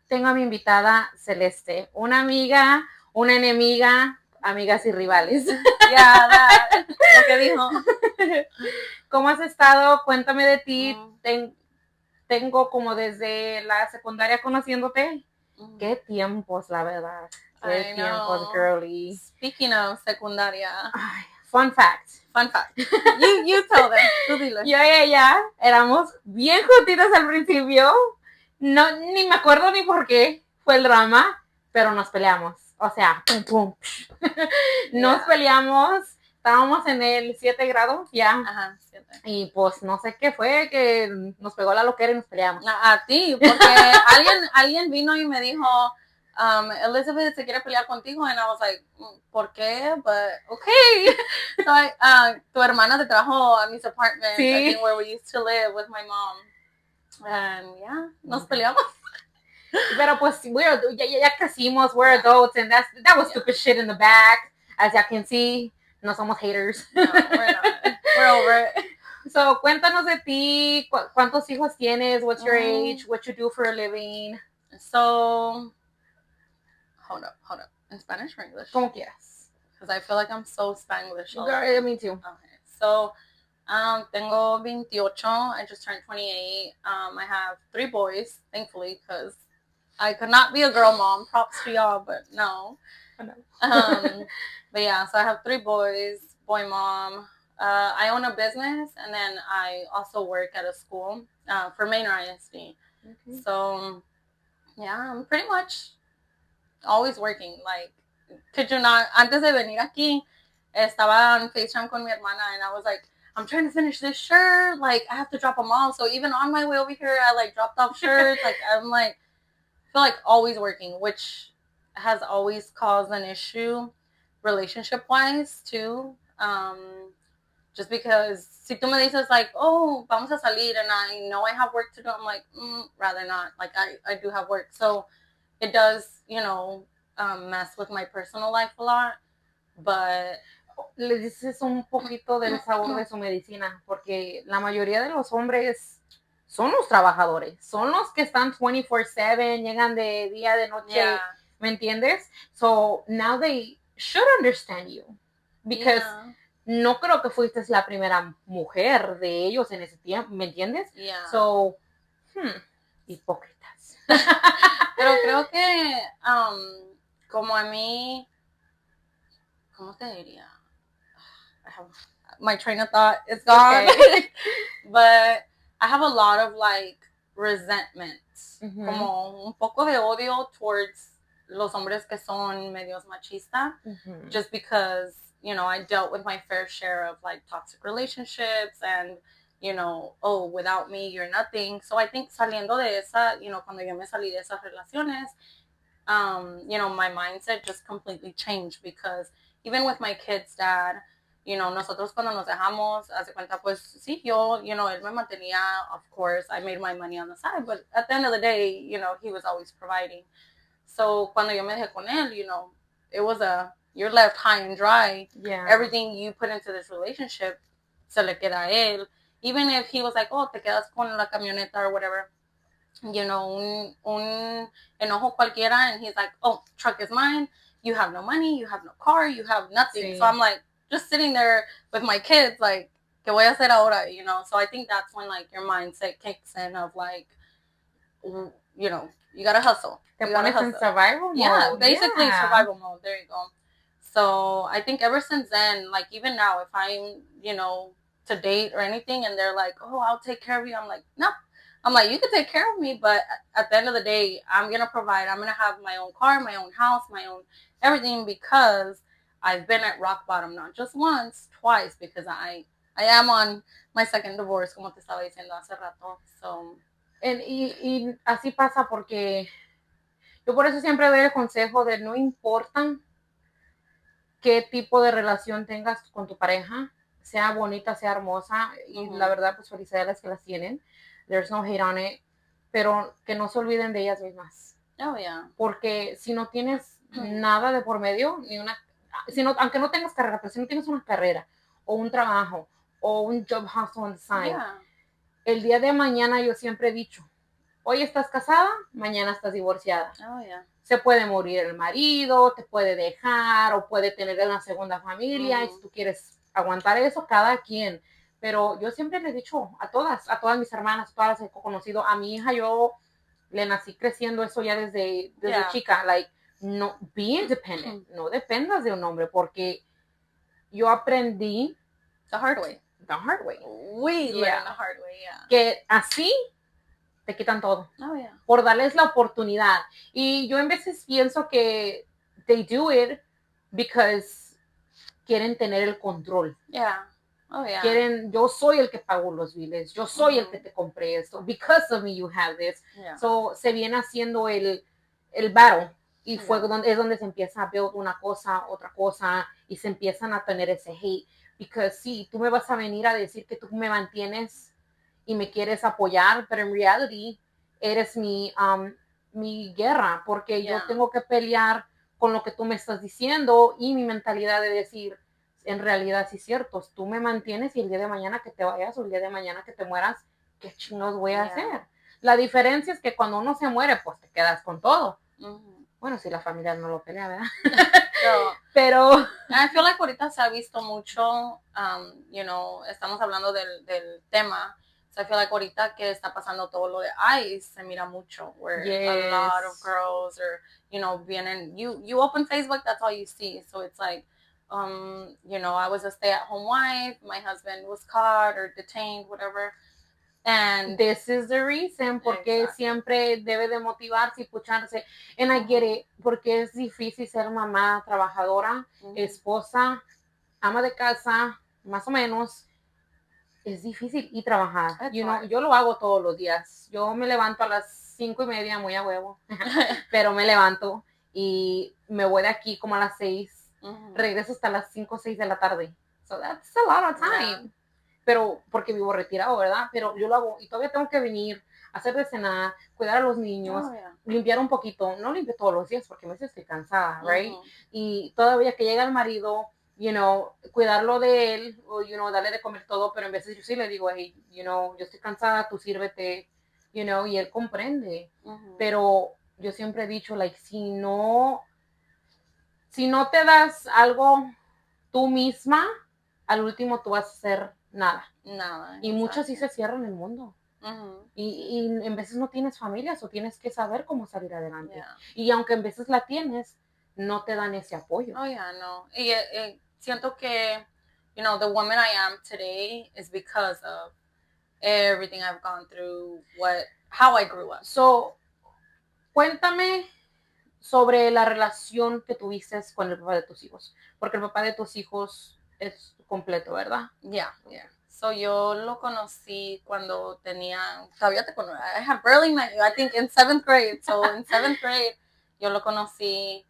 tengo a mi invitada Celeste, una amiga, una enemiga, amigas y rivales. Ya, lo que dijo. ¿Cómo has estado? Cuéntame de ti. Tengo como desde la secundaria conociéndote. Qué tiempos, la verdad. Qué tiempos, girly. Speaking of secundaria. Ay, fun fact. You tell them. Tú dile. Yo y ella éramos bien juntitas al principio. No, ni me acuerdo ni por qué fue el drama, pero nos peleamos. O sea, pum, pum. Nos peleamos. Estábamos en el 7 grado, ya. Ajá, 7. Y pues no sé qué fue, que nos pegó la loquera y nos peleamos. A ti, porque alguien vino y me dijo, Elizabeth se quiere pelear contigo, and I was like, ¿por qué? But okay. So tu hermana te trajo a mis apartments, sí. I think where we used to live with my mom, and yeah, nos peleamos. Pero pues ya crecimos, we're adults, and that was stupid shit in the back, as you can see. No somos haters. No, we're not. We're over it. So, cuéntanos de ti. ¿Cuántos hijos tienes? What's your age? What you do for a living? So, hold up. In Spanish or English? Como quieras. Because I feel like I'm so Spanglish. Me too. Okay. So, tengo 28. I just turned 28. I have 3 boys, thankfully, because I could not be a girl mom. Props to y'all, but no. But yeah, so I have 3 boys, boy mom. I own a business, and then I also work at a school for Manor ISD. Okay. So, yeah, I'm pretty much always working. Like, could you not? Antes de venir aquí, estaba on FaceTime con mi hermana, and I was like, I'm trying to finish this shirt. Like, I have to drop them off. So even on my way over here, I like dropped off shirts. Like, I'm like, I feel like always working, which has always caused an issue relationship-wise too. Just because si tú me dices like, oh, vamos a salir, and I know I have work to do, I'm like, rather not. Like, I do have work. So it does, mess with my personal life a lot. But le dices un poquito del sabor de su medicina, porque la mayoría de los hombres son los trabajadores, son los que están 24/7, llegan de día, de noche, yeah. ¿Me entiendes? So now they should understand you, because no creo que fuiste la primera mujer de ellos en ese tiempo, ¿me entiendes? Yeah. So, hipócritas. Pero creo que, como a mí, ¿cómo te diría? My train of thought is gone. Okay. But I have a lot of like resentment, como un poco de odio towards los hombres que son medios machistas, just because, I dealt with my fair share of like toxic relationships and, without me, you're nothing. So I think saliendo de esa, cuando yo me salí de esas relaciones, my mindset just completely changed, because even with my kid's dad, nosotros cuando nos dejamos, hace cuenta, pues sí, yo, él me mantenía, of course, I made my money on the side, but at the end of the day, he was always providing. So cuando yo me dejé con él, it was you're left high and dry. Yeah. Everything you put into this relationship se le queda a él. Even if he was like, oh, te quedas con la camioneta or whatever, un enojo cualquiera, and he's like, oh, truck is mine, you have no money, you have no car, you have nothing. Sí. So I'm like, just sitting there with my kids, like, ¿qué voy a hacer ahora? So I think that's when, like, your mindset kicks in of, like, you gotta hustle. Te pones in survival mode. Yeah, basically survival mode. There you go. So I think ever since then, like, even now, if I'm, to date or anything, and they're like, oh, I'll take care of you, I'm like, no. I'm like, you can take care of me, but at the end of the day, I'm going to provide. I'm going to have my own car, my own house, my own everything, because I've been at rock bottom, not just once, twice, because I am on my second divorce, como te estaba diciendo hace rato. So, y así pasa, porque yo por eso siempre doy el consejo de no importa qué tipo de relación tengas con tu pareja, sea bonita, sea hermosa, y la verdad, pues felicidades que las tienen. There's no hate on it, pero que no se olviden de ellas mismas. Oh, yeah. Porque si no tienes nada de por medio, aunque no tengas carrera, pero si no tienes una carrera, o un trabajo, o un job hustle on the side, el día de mañana yo siempre he dicho, Hoy estás casada, mañana estás divorciada. Oh, yeah. Se puede morir el marido, te puede dejar o puede tener una segunda familia y si tú quieres aguantar eso, cada quien. Pero yo siempre le he dicho a todas mis hermanas, todas las que he conocido, a mi hija yo le nací creciendo eso ya desde chica, like, no, be independent, no dependas de un hombre, porque yo aprendí the hard way. We learned the hard way, yeah. Que así te quitan todo. Oh, yeah. Por darles la oportunidad. Y yo en veces pienso que they do it because quieren tener el control. Yeah. Oh, yeah. Yo soy el que pago los biles, yo soy el que te compré esto, because of me you have this. Yeah. So se viene haciendo el battle y es donde se empieza a ver una cosa, otra cosa y se empiezan a tener ese hate. Because sí, tú me vas a venir a decir que tú me mantienes y me quieres apoyar, pero en reality eres mi guerra, porque yo tengo que pelear con lo que tú me estás diciendo y mi mentalidad de decir, en realidad sí es cierto, tú me mantienes y el día de mañana que te vayas o el día de mañana que te mueras, ¿qué chingados voy a hacer? La diferencia es que cuando uno se muere, pues te quedas con todo. Bueno, si la familia no lo pelea, ¿verdad? Pero I feel like ahorita se ha visto mucho, you know, estamos hablando del tema. So I feel like ahorita que está pasando todo lo de ICE, se mira mucho, where a lot of girls or, you know, vienen, you open Facebook, that's all you see. So it's like, you know, I was a stay-at-home wife, my husband was caught or detained, whatever. And this is the reason, porque siempre debe de motivarse y pucharse. And I get it, porque es difícil ser mamá trabajadora, esposa, ama de casa, más o menos. Es difícil y trabajar. Yo lo hago todos los días. Yo me levanto a las 5:30, muy a huevo, pero me levanto y me voy de aquí como a las 6. Regreso hasta las 5 o 6 de la tarde. So that's a lot of time. Yeah. Pero porque vivo retirado, ¿verdad? Pero yo lo hago y todavía tengo que venir, hacer de cenar, cuidar a los niños, limpiar un poquito. No limpio todos los días porque a veces estoy cansada, right? Y todavía que llega el marido, you know, cuidarlo de él, o, you know, darle de comer todo, pero en veces yo sí le digo, hey, you know, yo estoy cansada, tú sírvete, you know, y él comprende. Pero yo siempre he dicho, like, si no te das algo tú misma, al último tú vas a hacer nada. Y muchos sí se cierran el mundo. Y en veces no tienes familias o tienes que saber cómo salir adelante. Y aunque en veces la tienes, no te dan ese apoyo. Oh, yeah, no. Y siento que, you know, the woman I am today is because of everything I've gone through, how I grew up. So, cuéntame sobre la relación que tuviste con el papá de tus hijos. Porque el papá de tus hijos es completo, ¿verdad? Yeah. So, yo lo conocí cuando todavía te conozco. I had barely met you, I think in 7th grade. So, in 7th grade, yo lo conocí.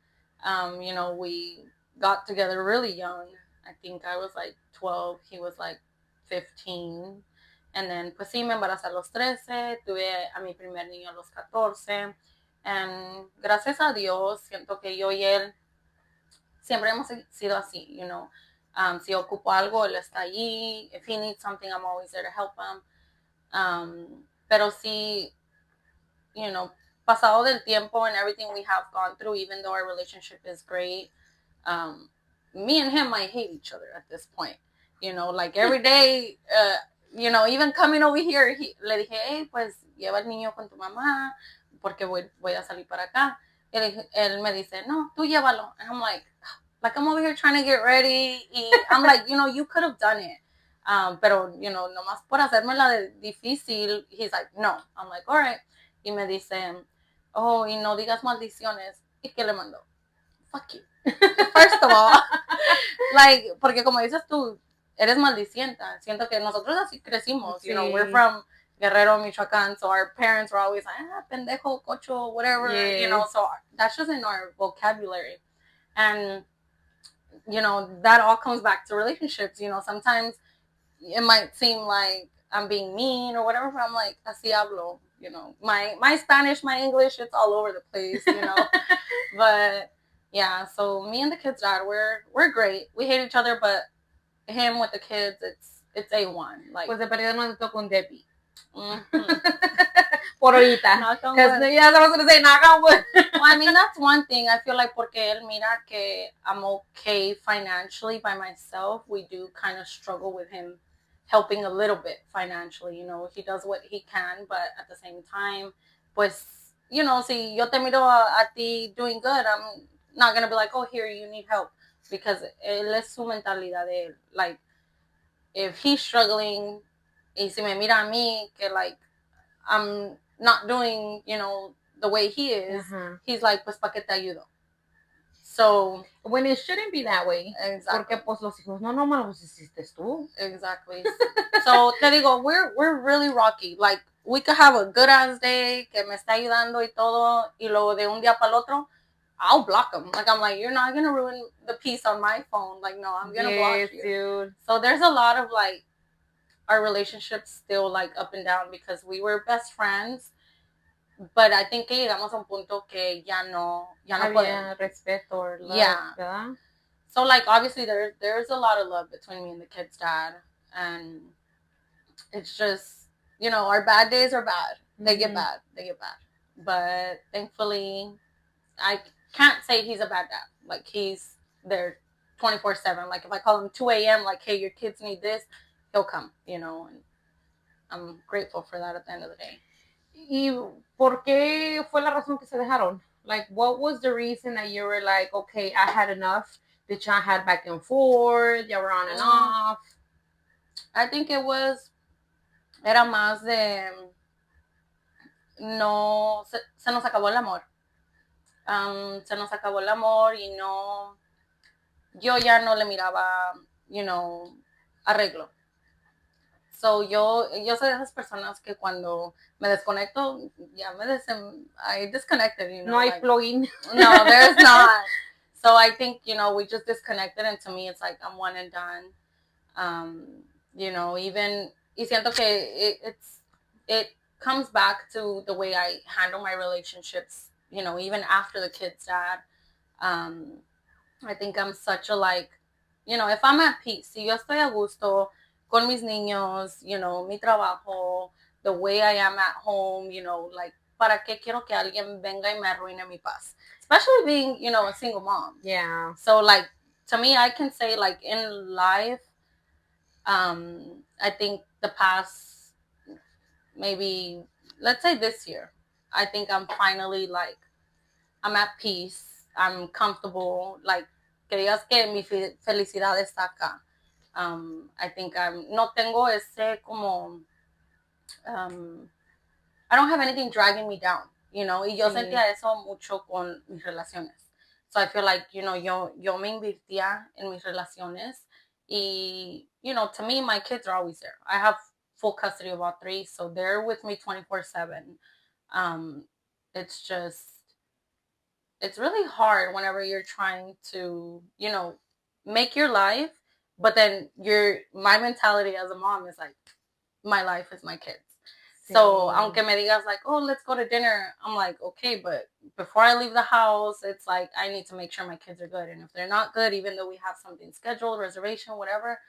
You know, we got together really young. I think I was like 12, he was like 15. And then, pues sí, me embaracé a los 13, tuve a mi primer niño a los 14. And gracias a Dios, siento que yo y él siempre hemos sido así, you know. Si ocupo algo, él está allí. If he needs something, I'm always there to help him. Pero sí, you know, pasado del tiempo and everything we have gone through, even though our relationship is great, me and him might hate each other at this point. You know, like every day, you know, even coming over here, le dije, hey, pues lleva el niño con tu mamá, porque voy a salir para acá. Él me dice, no, tú llévalo. And I'm like I'm over here trying to get ready. Y I'm like, you know, you could have done it. Pero, you know, nomás por hacerme la difícil, he's like, no. I'm like, all right. Y me dice, oh, y no digas maldiciones. ¿Y qué le mandó? Fuck you. First of all, like, porque como dices tú, eres maldicienta. Siento que nosotros así crecimos. Sí. You know, we're from Guerrero, Michoacán, so our parents were always like, pendejo, cocho, whatever, yes. You know, so that's just in our vocabulary. And, you know, that all comes back to relationships. You know, sometimes it might seem like I'm being mean or whatever, but I'm like, así hablo. You know, my Spanish, my English, it's all over the place, you know. But yeah, so me and the kids' dad, we're great. We hate each other, but him with the kids, it's A1. Like, pues de perdido no te toca un Debbie. Por ahorita. Because yeah, I was going to say knock on wood. Well, I mean, that's one thing. I feel like porque él mira que I'm okay financially by myself, we do kind of struggle with him helping a little bit financially. You know, he does what he can, but at the same time, pues, you know, si yo te miro a ti doing good, I'm not going to be like, oh, here, you need help. Because él es su mentalidad de él. Like, if he's struggling, y si me mira a mí, que like, I'm not doing, you know, the way he is, he's like, pues, ¿pa' qué te ayudo? So, when it shouldn't be that way. Exactly. Porque, pues, los hijos no nomás los hiciste tú. Exactly. So, te digo, we're really rocky. Like, we could have a good ass day, que me está ayudando y todo, y luego de un día para el otro, I'll block him. Like, I'm like, you're not going to ruin the peace on my phone. Like, no, I'm going to block you. Dude. So, there's a lot of, like, our relationship's still, like, up and down because we were best friends. But I think que llegamos a un punto que ya no podemos. Respeto or love, yeah. ¿verdad? So, like, obviously, there's a lot of love between me and the kid's dad. And it's just, you know, our bad days are bad. They get bad. But thankfully, I can't say he's a bad dad. Like, he's there 24/7. Like, if I call him 2 a.m., like, hey, your kids need this, he'll come, you know. And I'm grateful for that at the end of the day. ¿Y por qué fue la razón que se dejaron? Like, what was the reason that you were like, okay, I had enough? Did y'all had back and forth? Y'all were on and off? I think it was, era más de, no, se nos acabó el amor. Se nos acabó el amor y no, yo ya no le miraba, you know, arreglo. So, yo soy de esas personas que cuando me desconecto, ya I disconnected, you know. No hay like, plugin. No, there's not. So, I think, you know, we just disconnected, and to me, it's like, I'm one and done. You know, even, y siento que it comes back to the way I handle my relationships, you know, even after the kid's dad. I think I'm such a, like, you know, if I'm at peace, si yo estoy a gusto con mis niños, you know, mi trabajo, the way I am at home, you know, like, ¿para qué quiero que alguien venga y me arruine mi paz? Especially being, you know, a single mom. Yeah. So, like, to me, I can say, like, in life, I think the past, maybe, let's say this year, I think I'm finally, like, I'm at peace, I'm comfortable, like, que digas que mi felicidad está acá. I think no tengo ese como, I don't have anything dragging me down, you know, y yo sentía eso mucho con mis relaciones. So I feel like, you know, yo me invirtía en mis relaciones y, you know, to me, my kids are always there. I have full custody of all three, so they're with me 24/7. It's just, it's really hard whenever you're trying to, you know, make your life, but then my mentality as a mom is like, my life is my kids. So, aunque me digas like, oh, let's go to dinner, I'm like, okay, but before I leave the house, it's like, I need to make sure my kids are good. And if they're not good, even though we have something scheduled, reservation, whatever,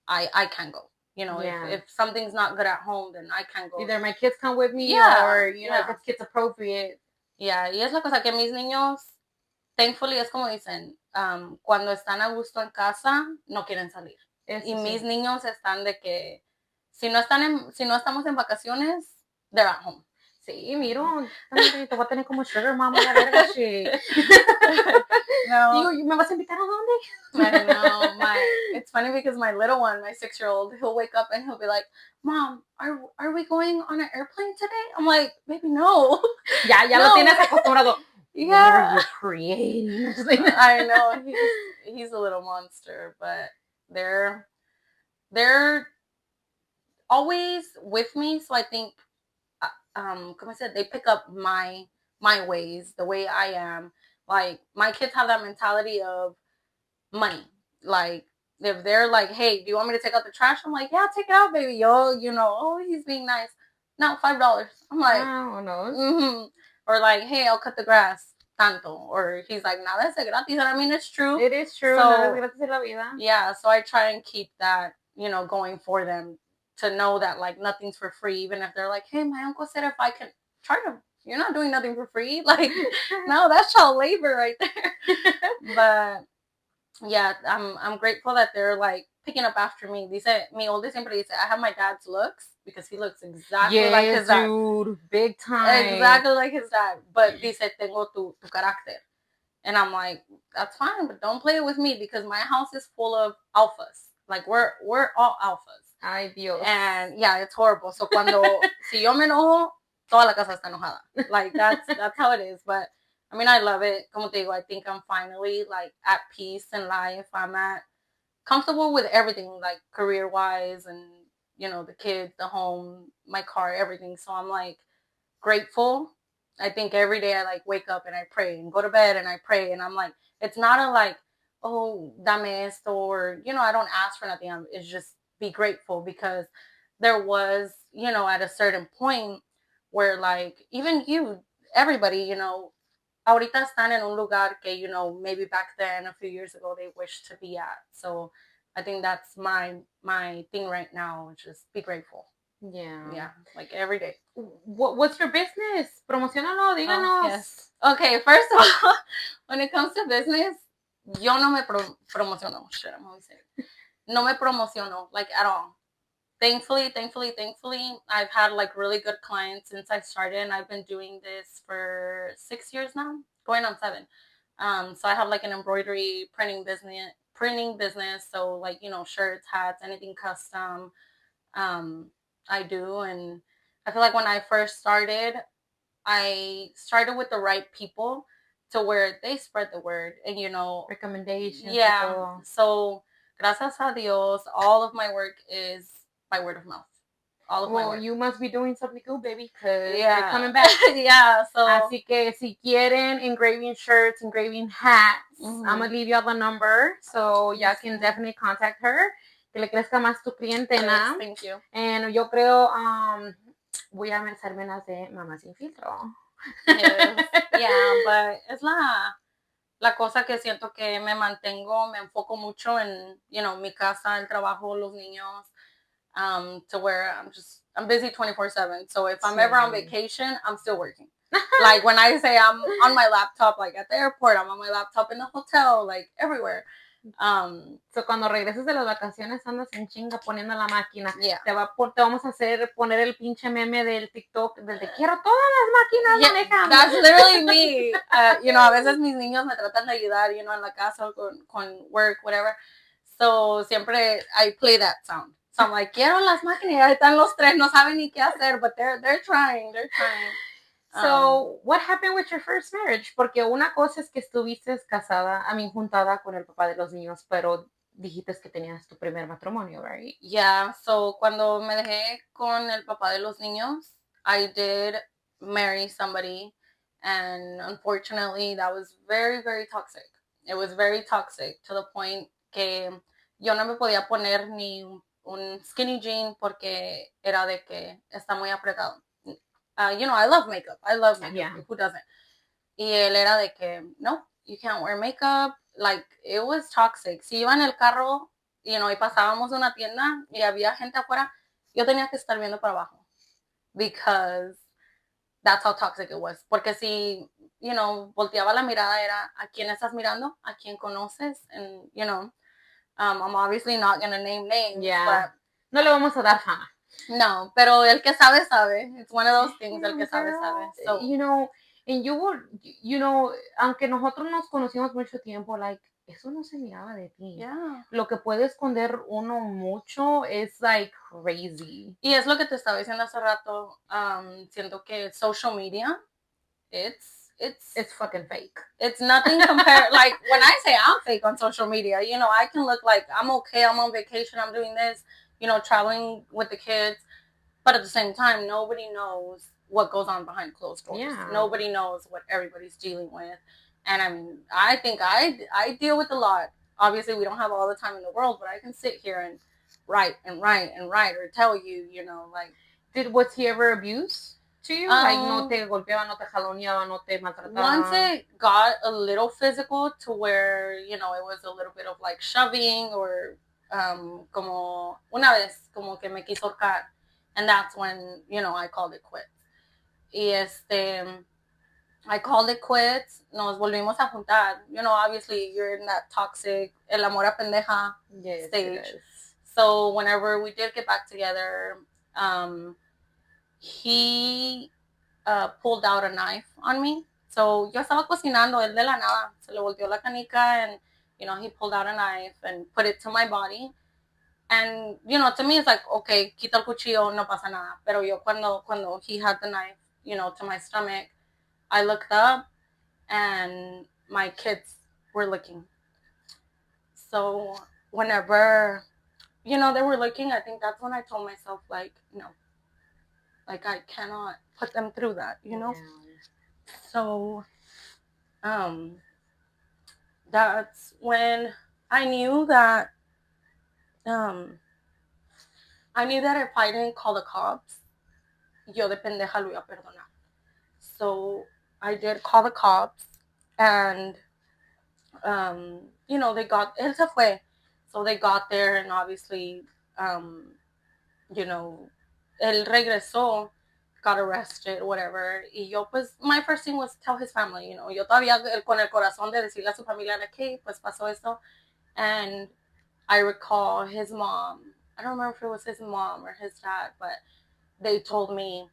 I can't go. You know, if something's not good at home, then I can't go. Either my kids come with me or, you know, if it's kids appropriate. Yeah, y es la cosa que mis niños, thankfully, es como dicen, cuando están a gusto en casa, no quieren salir. Y mis niños están de que, si no estamos en vacaciones, they're at home. Sí, miro, te voy a tener como sugar mama, la verga, shit. No. Digo, ¿me vas a invitar a dónde? I know, it's funny because my little one, my 6-year-old, he'll wake up and he'll be like, Mom, are we going on an airplane today? I'm like, baby, no. Ya no. Lo tienes acostumbrado. Yeah. What are you creating? I know, he's a little monster, but they're always with me, so I think, como I said, they pick up my ways, the way I am. Like, my kids have that mentality of money. Like, if they're like, hey, do you want me to take out the trash? I'm like, yeah, take it out, baby. Yo, you know, oh, he's being nice. No, $5. I'm like, oh, no. Or like, hey, I'll cut the grass. Tanto. Or he's like, nada es gratis. And I mean, it's true. It is true. So, nada es gratis en la vida. Yeah, so I try and keep that, you know, going for them. to know that like nothing's for free, even if they're like, hey, my uncle said if I can charge him. You're not doing nothing for free. Like, no, that's child labor right there. But yeah, I'm grateful that they're like picking up after me. Mi oldest siempre dice, I have my dad's looks because he looks exactly like his dad. Dude, big time. Exactly like his dad. But dice, tengo tu carácter. And I'm like, that's fine, but don't play with me because my house is full of alphas. Like we're all alphas. Ay, Dios. And yeah, it's horrible. So si yo me enojo, toda la casa está enojada. Like that's how it is. But I mean, I love it. Como te digo, I think I'm finally like at peace in life. I'm comfortable with everything, like career wise and the kids, the home, my car, everything. So I'm like grateful. I think every day I like wake up and I pray and go to bed and I pray and I'm like, it's not a like, oh, dame esto, or I don't ask for nothing. It's just be grateful because there was, at a certain point where like even everybody, ahorita están en un lugar que, maybe back then a few years ago they wished to be at. So I think that's my thing right now, just be grateful. Yeah, like every day. What's your business? Promocionalo, díganos. Oh, yes. Okay, first of all, when it comes to business, yo no me promociono. Shit, I'm always saying. No me promociono, like at all. Thankfully, I've had like really good clients since I started, and I've been doing this for 6 years now, going on 7. So I have like an embroidery printing business. So like shirts, hats, anything custom. I do, and I feel like when I first started, I started with the right people to where they spread the word and recommendations. Yeah. So gracias a Dios, all of my work is by word of mouth. All of my work. You must be doing something good, baby, because they're coming back. Yeah. So así que si quieren engraving shirts, engraving hats, I'm gonna leave you all the number, so y'all can definitely contact her. Que le crezca más tu clientela. Yes, thank you. And yo creo voy a hacerme las de Mamá Sin Filtro. Yes. Yeah, but es la cosa que siento que me enfoco mucho en, mi casa, el trabajo, los niños, to where I'm busy 24/7. So if I'm ever on vacation, I'm still working. Like when I say I'm on my laptop, like at the airport, I'm on my laptop in the hotel, like everywhere. So cuando regreses de las vacaciones andas en chinga poniendo la máquina. Yeah. Te vamos a poner el pinche meme del TikTok del te quiero todas las máquinas manejando. That's literally me. A veces mis niños me tratan de ayudar, en la casa con work, whatever. So siempre I play that sound. So I'm like, quiero las máquinas. Ahí están los 3, no saben ni qué hacer, but they're trying. So, what happened with your first marriage? Porque una cosa es que estuviste juntada con el papá de los niños, pero dijiste que tenías tu primer matrimonio, right? Yeah, so cuando me dejé con el papá de los niños, I did marry somebody, and unfortunately that was very, very toxic. It was very toxic to the point que yo no me podía poner ni un skinny jean porque era de que está muy apretado. I love makeup. Yeah. Who doesn't? Y él era de que, no, you can't wear makeup. Like, it was toxic. Si iba en el carro, y pasábamos una tienda y había gente afuera, yo tenía que estar viendo para abajo. Because that's how toxic it was. Porque si, volteaba la mirada era, ¿a quién estás mirando? ¿A quién conoces? And, I'm obviously not going to name names. Yeah. But no le vamos a dar fama. No, pero el que sabe, sabe. It's one of those things, el que sabe, sabe. So, and aunque nosotros nos conocimos mucho tiempo, like, eso no se miraba de ti. Yeah. Lo que puede esconder uno mucho es, like, crazy. Y es lo que te estaba diciendo hace rato. Siento que social media, it's fucking fake. It's nothing compared. Like, when I say I'm fake on social media, I can look like I'm okay, I'm on vacation, I'm doing this, traveling with the kids. But at the same time, nobody knows what goes on behind closed doors. Yeah. Nobody knows what everybody's dealing with. And I mean, I think I deal with a lot. Obviously, we don't have all the time in the world, but I can sit here and write or tell you, like. Was he ever abused to you? Like, no te golpeaba, no te jaloneaba, no te maltrataba? Once it got a little physical to where, it was a little bit of like shoving or como una vez, como que me quiso ahorcar. And that's when, I called it quits. Y I called it quits. Nos volvimos a juntar. Obviously you're in that toxic, el amor a pendeja stage. So whenever we did get back together, he pulled out a knife on me. So yo estaba cocinando, él de la nada se le volteó la canica, and he pulled out a knife and put it to my body. And to me it's like, okay, quita el cuchillo, no pasa nada. Pero yo cuando he had the knife, to my stomach, I looked up and my kids were looking. So whenever they were looking, I think that's when I told myself, like, no, like I cannot put them through that, Yeah. So that's when I knew that if I didn't call the cops, yo de pendeja lo iba a perdonar. So I did call the cops, and they got, él se fue. So they got there, and obviously él regresó, got arrested, whatever. Y yo, pues, my first thing was tell his family, yo todavía con el corazón de decirle a su familia, like, hey, pues pasó esto. And I recall his mom, I don't remember if it was his mom or his dad, but they told me,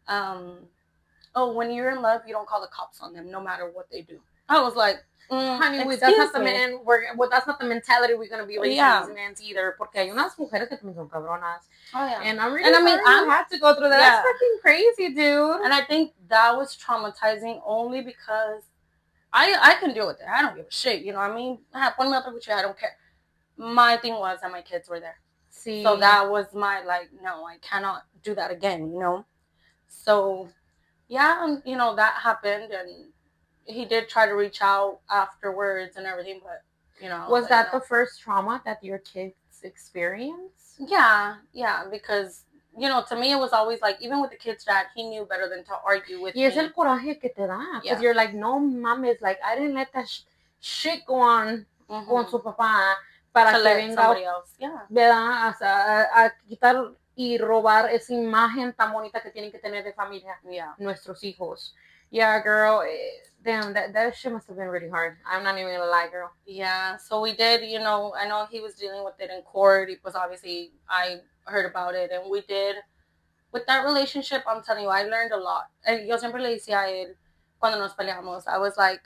oh, when you're in love, you don't call the cops on them, no matter what they do. I was like, honey, that's not the mentality we're going to be raising these men either, porque hay unas mujeres que también son cabronas. Oh, yeah. And I'm really sorry you had to go through that. Yeah. That's fucking crazy, dude. And I think that was traumatizing only because I can deal with it. I don't give a shit, you know what I mean? Ponme otro cuchillo, I don't care. My thing was that my kids were there. See. So that was my, like, no, I cannot do that again, So, yeah, that happened, and he did try to reach out afterwards and everything, but, Was that the first trauma that your kids experienced? Yeah, because, to me it was always like, even with the kid's dad, he knew better than to argue with me. Y es el coraje que te da, because you're like, no mames, like, I didn't let that shit go on con su papá para que venga somebody else. ¿verdad? A quitar y robar esa imagen tan bonita que tienen que tener de familia nuestros hijos. Yeah, girl, damn, that shit must have been really hard. I'm not even gonna lie, girl. Yeah, so we did, I know he was dealing with it in court. It was obviously, I heard about it, and we did. With that relationship, I'm telling you, I learned a lot. And yo siempre le decía a él, cuando nos peleamos, I was like,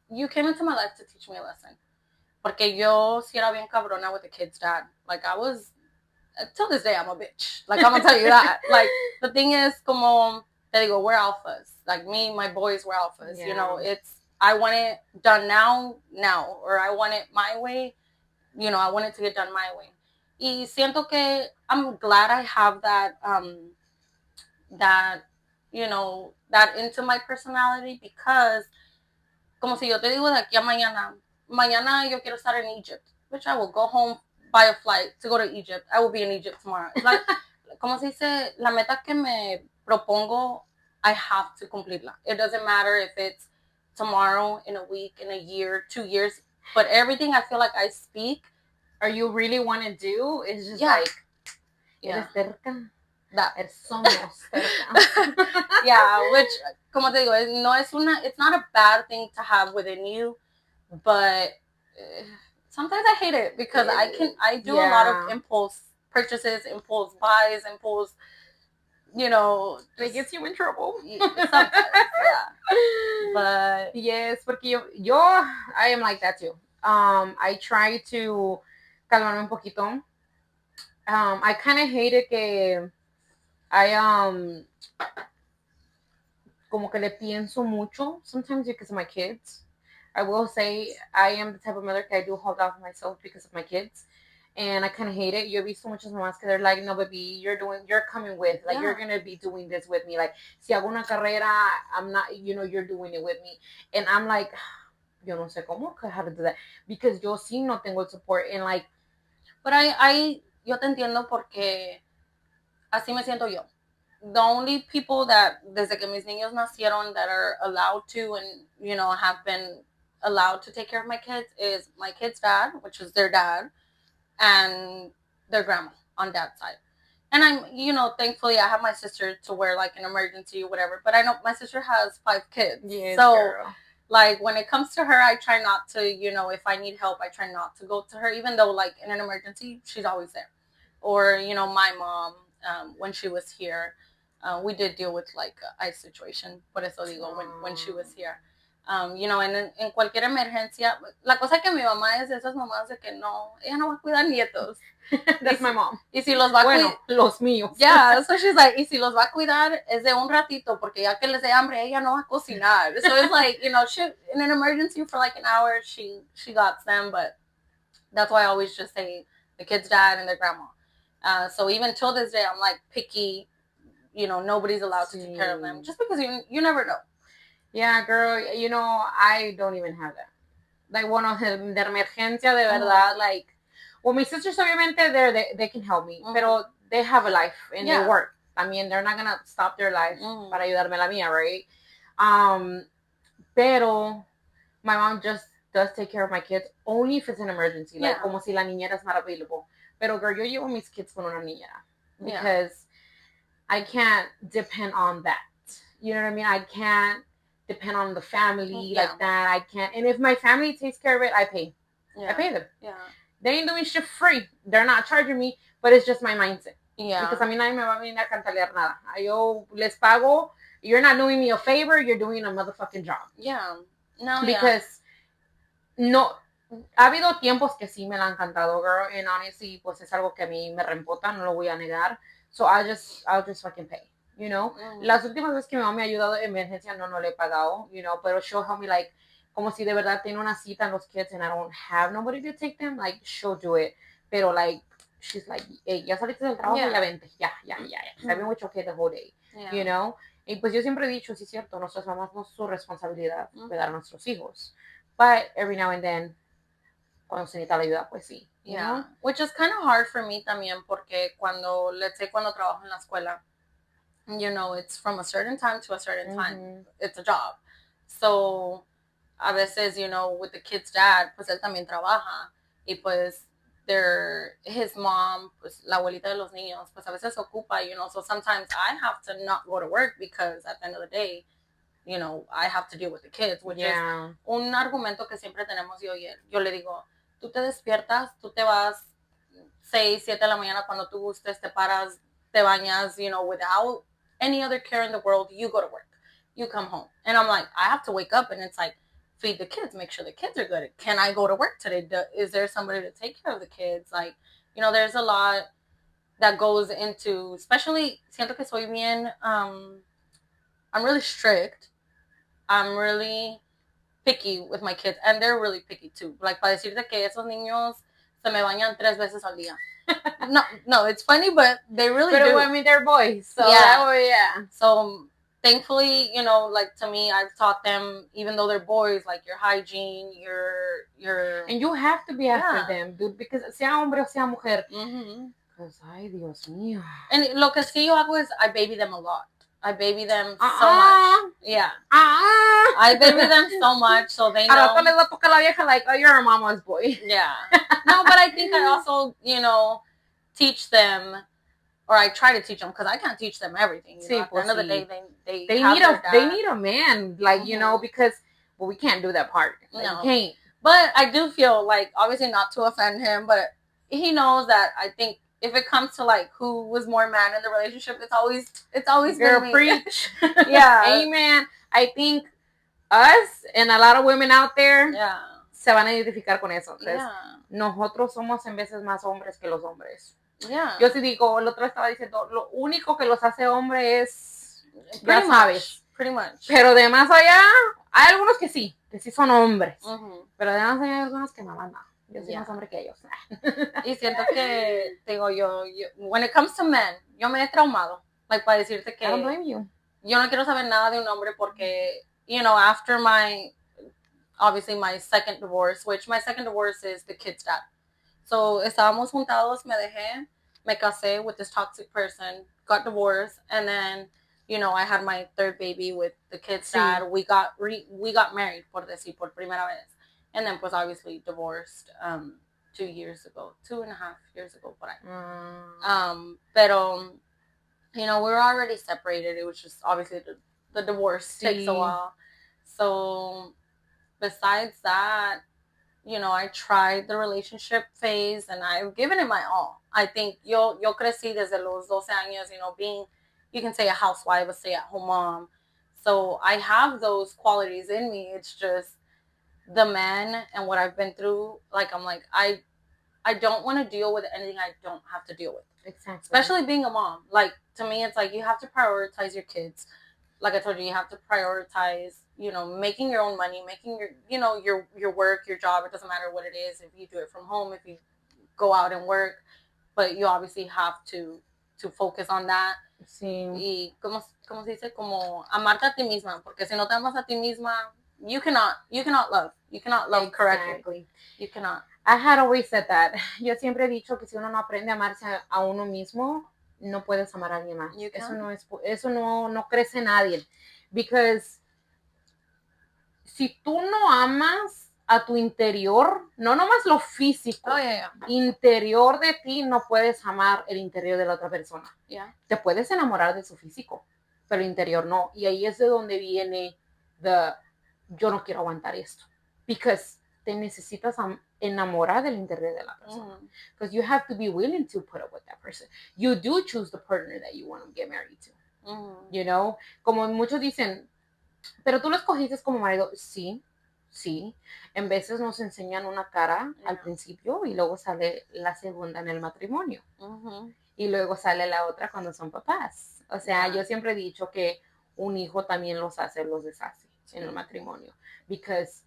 you came into my life to teach me a lesson. Porque yo sí era bien cabrona with the kid's dad. Like, I was, till this day, I'm a bitch. Like, I'm gonna tell you that. Like, the thing is, como te digo, we're alphas. Like, me, my boys were alphas. It's, I want it done now, or I want it my way. I want it to get done my way. Y siento que I'm glad I have that, that into my personality, because, como si yo te digo de aquí a mañana yo quiero estar in Egypt, which I will go home, buy a flight to go to Egypt. I will be in Egypt tomorrow. It's like, como se dice, la meta que me propongo, I have to cumplirla. It doesn't matter if it's tomorrow, in a week, in a year, 2 years, but everything I feel like I speak, or you really want to do, is just like, eres cerca. Somos cerca. Yeah, which, como te digo, it's not a bad thing to have within you, but sometimes I hate it, because I do a lot of impulse purchases, impulse buys, impulse, it gets you in trouble. Sometimes, but yes, porque yo I am like that too. I try to calmarme un poquito. I kind of hate it que I como que le pienso mucho sometimes because of my kids. I will say I am the type of mother that I do hold off myself because of my kids. And I kind of hate it. Yo he visto muchas mamás que they're like, no, baby, you're coming with, like, you're going to be doing this with me. Like, si hago una carrera, I'm not, you're doing it with me. And I'm like, yo no sé cómo, how to do that. Because yo sí no tengo el support. And like, but yo te entiendo, porque así me siento yo. The only people that, desde que mis niños nacieron, that are allowed to, and, have been allowed to take care of my kids, is my kid's dad, which is their dad, and their grandma on dad's side. And I'm, thankfully I have my sister to where like an emergency or whatever. But I know my sister has 5 kids. Yes, so girl. like when it comes to her, I try not to, if I need help, I try not to go to her, even though like in an emergency, she's always there. Or, my mom, when she was here, we did deal with like a ice situation, por eso digo, when she was here. En cualquier emergencia, la cosa es que mi mamá es de esas mamás de que no, ella no va a cuidar nietos. That's my mom. Y si los va a cuidar, los míos. Yeah, so she's like, y si los va a cuidar es de un ratito, porque ya que les dé hambre, ella no va a cocinar. So it's like, she, in an emergency for like an hour, she got them, but that's why I always just say the kid's dad and their grandma. So even till this day, I'm like picky, nobody's allowed to take care of them, just because you never know. Yeah, girl, I don't even have that. Like, bueno, de emergencia, de verdad, like, well, my sisters, obviamente, they can help me, pero they have a life, and they work. I mean, they're not gonna stop their life para ayudarme la mía, right? Pero my mom just does take care of my kids, only if it's an emergency, like, como si la niñera is not available. Pero, girl, yo llevo mis kids con una niñera, because I can't depend on that. You know what I mean? I can't depend on the family like that. I can't. And if my family takes care of it, I pay. Yeah. I pay them. Yeah. They ain't doing shit free. They're not charging me, but it's just my mindset. Yeah. Because a mí nadie me va a venir a cantalear nada. Yo les pago. You're not doing me a favor. You're doing a motherfucking job. Yeah. No, because no. Ha habido tiempos que sí me la han cantado, girl. And honestly, pues es algo que a mí me reempota. No lo voy a negar. So I'll just fucking pay. Las últimas veces que mi mamá me ha ayudado en emergencia no le he pagado, pero she'll help me, like, como si de verdad tiene una cita en los kids and I don't have nobody to take them, like, she'll do it, pero, like, she's like, hey, ya saliste del trabajo, ya vente, ya, I've been with your kid the whole day, y pues yo siempre he dicho, sí es cierto, nuestras mamás no es su responsabilidad cuidar a nuestros hijos, but every now and then, cuando se necesita la ayuda, pues sí. Yeah, which is kind of hard for me también, porque let's say cuando trabajo en la escuela, it's from a certain time to a certain time. It's a job. So, a veces, with the kid's dad, pues él también trabaja. Y pues, his mom, pues la abuelita de los niños, pues a veces ocupa, So sometimes I have to not go to work because at the end of the day, I have to deal with the kids, which is un argumento que siempre tenemos yo y él. Yo le digo, tú te despiertas, tú te vas 6, 7 de la mañana cuando tú gustes, te paras, te bañas, without any other care in the world, you go to work, you come home. And I'm like, I have to wake up and it's like, feed the kids, make sure the kids are good. Can I go to work today? Is there somebody to take care of the kids? Like, there's a lot that goes into, especially, siento que soy bien, I'm really strict. I'm really picky with my kids, and they're really picky too. Like, para decirte que esos niños se me bañan 3 veces al día. No, it's funny, but they really do. I mean, they're boys, so So thankfully, like to me, I've taught them, even though they're boys, like your hygiene, your and you have to be after them, dude, because sea hombre o sea mujer. Because, ay, Dios mío. And lo que sí yo hago is I baby them a lot. I baby them so much. Yeah. I baby them so much, so they know. A rato les va a tocar la vieja like, oh, you're a mama's boy. Yeah. No, but I think I also, teach them, or I try to teach them, because I can't teach them everything. At the end of the day, they need a man, like, because, well, we can't do that part. Like, no. We can't. But I do feel like, obviously not to offend him, but he knows that I think if it comes to like who was more man in the relationship, it's always girl, been me. Preach. Yeah. Amen. I think us and a lot of women out there se van a identificar con eso. Nosotros somos en veces más hombres que los hombres. Yeah. Yo sí digo, el otro estaba diciendo, lo único que los hace hombre es, ya sabes. Pretty much. Pero de más allá, hay algunos que sí son hombres. Pero de más allá hay algunos que no van nada. Yo soy más hombre que ellos. Y siento que, digo yo, when it comes to men, yo me he traumado. Like, para decirte que I don't blame you. Yo no quiero saber nada de un hombre porque, after obviously my second divorce, which my second divorce is the kid's dad. So, estábamos juntados, me dejé, me casé with this toxic person, got divorced, and then, I had my third baby with the kid's dad. We got married, por primera vez. And then, pues, obviously divorced. 2 years ago, 2.5 years ago, por ahí. Pero, you know, we were already separated. It was just obviously the divorce takes a while. So besides that, you know, I tried the relationship phase and I've given it my all. I think yo crecí desde los 12 años, you know, being, you can say a housewife, a stay-at-home mom. So I have those qualities in me. It's just the man and what I've been through. Like, I'm like, I don't want to deal with anything I don't have to deal with. Exactly. Especially being a mom. Like, to me, it's like you have to prioritize your kids. Like I told you, you have to prioritize, you know, making your own money, making your, you know, your work, your job. It doesn't matter what it is. If you do it from home, if you go out and work, but you obviously have to focus on that. Sí. Y como se dice, como amarte a ti misma, porque si no te amas a ti misma, you cannot love. You cannot love correctly. You cannot. I had always said that. Yo siempre he dicho que si uno no aprende a amarse a uno mismo, no puedes amar a alguien más. Eso no crece nadie. Because si tú no amas a tu interior, no nomás lo físico, interior de ti, no puedes amar el interior de la otra persona. Te puedes enamorar de su físico, pero el interior no. Y ahí es de donde viene yo no quiero aguantar esto. Because te necesitas enamorar del interior de la persona. Because you have to be willing to put up with that person. You do choose the partner that you want to get married to. You know, como muchos dicen, pero tú lo escogiste como marido. Sí. En veces nos enseñan una cara al principio y luego sale la segunda en el matrimonio. Y luego sale la otra cuando son papás. O sea, yo siempre he dicho que un hijo también los hace, los deshace en el matrimonio. Because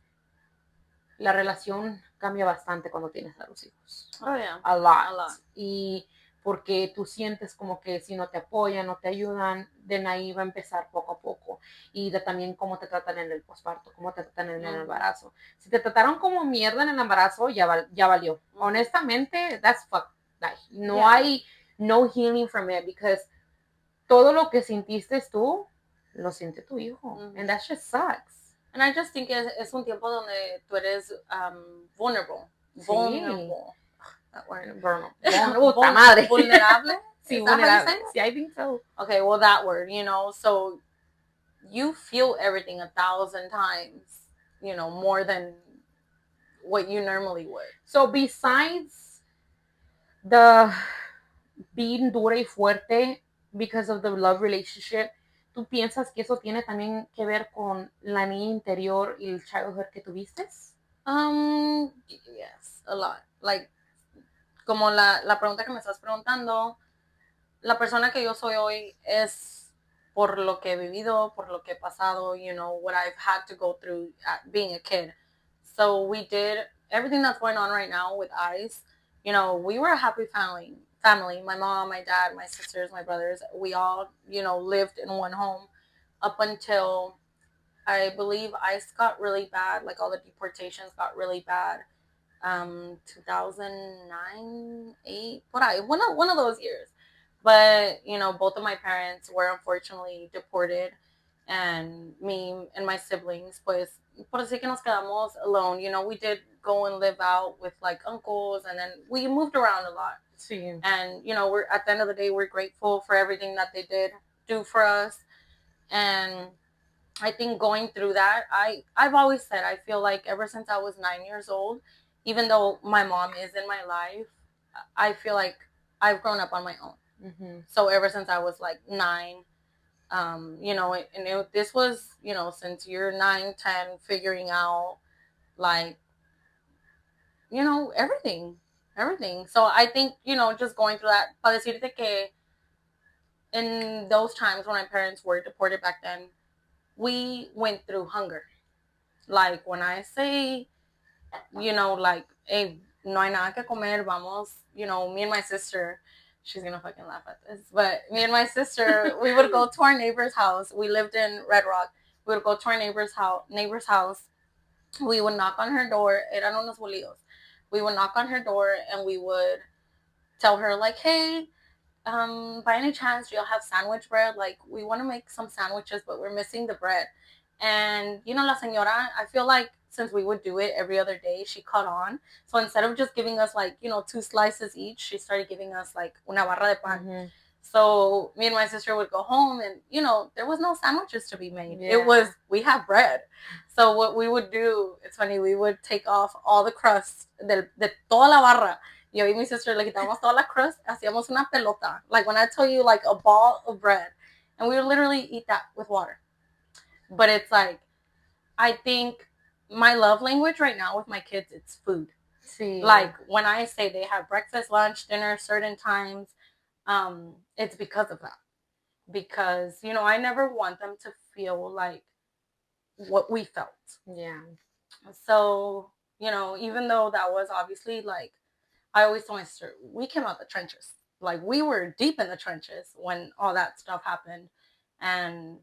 la relación cambia bastante cuando tienes a los hijos. A lot. Y porque tú sientes como que si no te apoyan, no te ayudan, de ahí va a empezar poco a poco. Y también cómo te tratan en el posparto, cómo te tratan en el embarazo. Si te trataron como mierda en el embarazo, ya valió. Honestamente, that's fuck. No hay no healing from it, because todo lo que sintiste tú, lo siente tu hijo. And that just sucks. And I just think es un tiempo donde tú eres vulnerable. Vulnerable. That word. Vulnerable? Sí, vulnerable. Sí, I think so. Okay, well, that word, you know, so you feel everything 1,000 times, you know, more than what you normally would. So besides the being dura y fuerte because of the love relationship, ¿tú piensas que eso tiene también que ver con la niña interior y el childhood que tuviste? Yes, a lot. Like, como la pregunta que me estás preguntando, la persona que yo soy hoy es por lo que he vivido, por lo que he pasado, you know, what I've had to go through being a kid. So we did everything that's going on right now with ICE. You know, we were a happy family. My mom, my dad, my sisters, my brothers, we all, you know, lived in one home up until I believe ICE got really bad. Like, all the deportations got really bad. 2009, 8, por ahí, one of those years. But, you know, both of my parents were unfortunately deported, and me and my siblings, pues, por así que nos quedamos alone. You know, we did go and live out with, like, uncles, and then we moved around a lot. Sí. And, you know, we're at the end of the day, we're grateful for everything that they did do for us. And I think going through that, I've always said, I feel like ever since I was 9 years old, even though my mom is in my life, I feel like I've grown up on my own. So ever since I was like 9, you know, this was, you know, since you're 9, 10, figuring out, like, you know, everything. So I think, you know, just going through that, para decirte que in those times when my parents were deported back then, we went through hunger. Like, when I say, you know, like, hey, no hay nada que comer, vamos, you know, me and my sister, she's gonna fucking laugh at this, but me and my sister, we would go to our neighbor's house. We lived in Red Rock. We would go to our neighbor's house. We would knock on her door. Eran unos bolillos. We would knock on her door and we would tell her, like, hey, by any chance, do y'all have sandwich bread? Like, we want to make some sandwiches, but we're missing the bread. And, you know, la señora, I feel like since we would do it every other day, she caught on. So instead of just giving us like, 2 slices each, she started giving us like una barra de pan. Mm-hmm. So me and my sister would go home and, there was no sandwiches to be made. Yeah. We had bread. So what we would do, it's funny, we would take off all the crust de toda la barra. Yo y mi sister le quitábamos toda la crust, hacíamos una pelota. Like when I tell you, like a ball of bread. And we would literally eat that with water. But it's like, I think my love language right now with my kids, it's food. Sí. Like when I say they have breakfast, lunch, dinner, certain times, it's because of that. Because, I never want them to feel like what we felt. Yeah. So, even though that was obviously like, I always told my sister, we came out the trenches. Like we were deep in the trenches when all that stuff happened. And,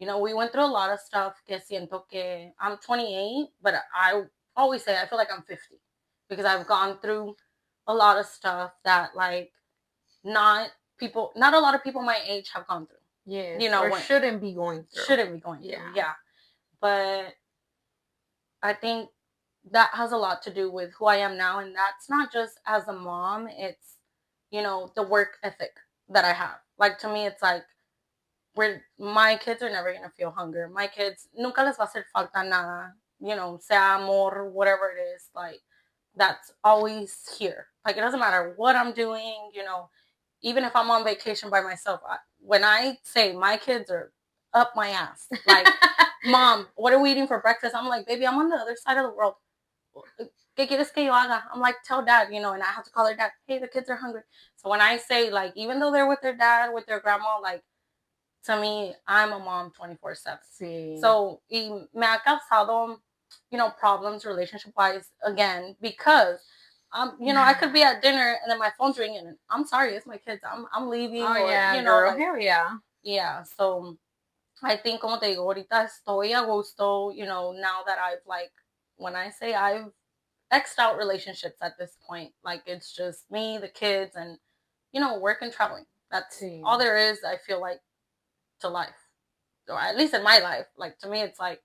we went through a lot of stuff. Que siento que I'm 28, but I always say I feel like I'm 50 because I've gone through a lot of stuff that like not a lot of people my age have gone through. Yeah. Or shouldn't be going through. Yeah. But I think that has a lot to do with who I am now. And that's not just as a mom. It's, the work ethic that I have. Like to me, it's like, my kids are never going to feel hunger. My kids, nunca les va a hacer falta nada. Sea amor, whatever it is. Like, that's always here. Like, it doesn't matter what I'm doing, even if I'm on vacation by myself. When I say my kids are up my ass, like, Mom, what are we eating for breakfast? I'm like, baby, I'm on the other side of the world. ¿Qué quieres que yo haga? I'm like, tell dad, and I have to call their dad. Hey, the kids are hungry. So when I say, like, even though they're with their dad, with their grandma, like, to me, I'm a mom 24/7. Sí. So, y me ha causado, problems relationship-wise again because, I could be at dinner and then my phone's ringing and I'm sorry, it's my kids. I'm leaving. Oh, yeah, girl. Like, hell yeah. Yeah, so I think, como te digo, ahorita estoy a gusto, now that I've, like, when I say I've X'd out relationships at this point, like, it's just me, the kids, and, work and traveling. That's all there is, I feel like, to life. Or at least in my life. Like, to me, it's like,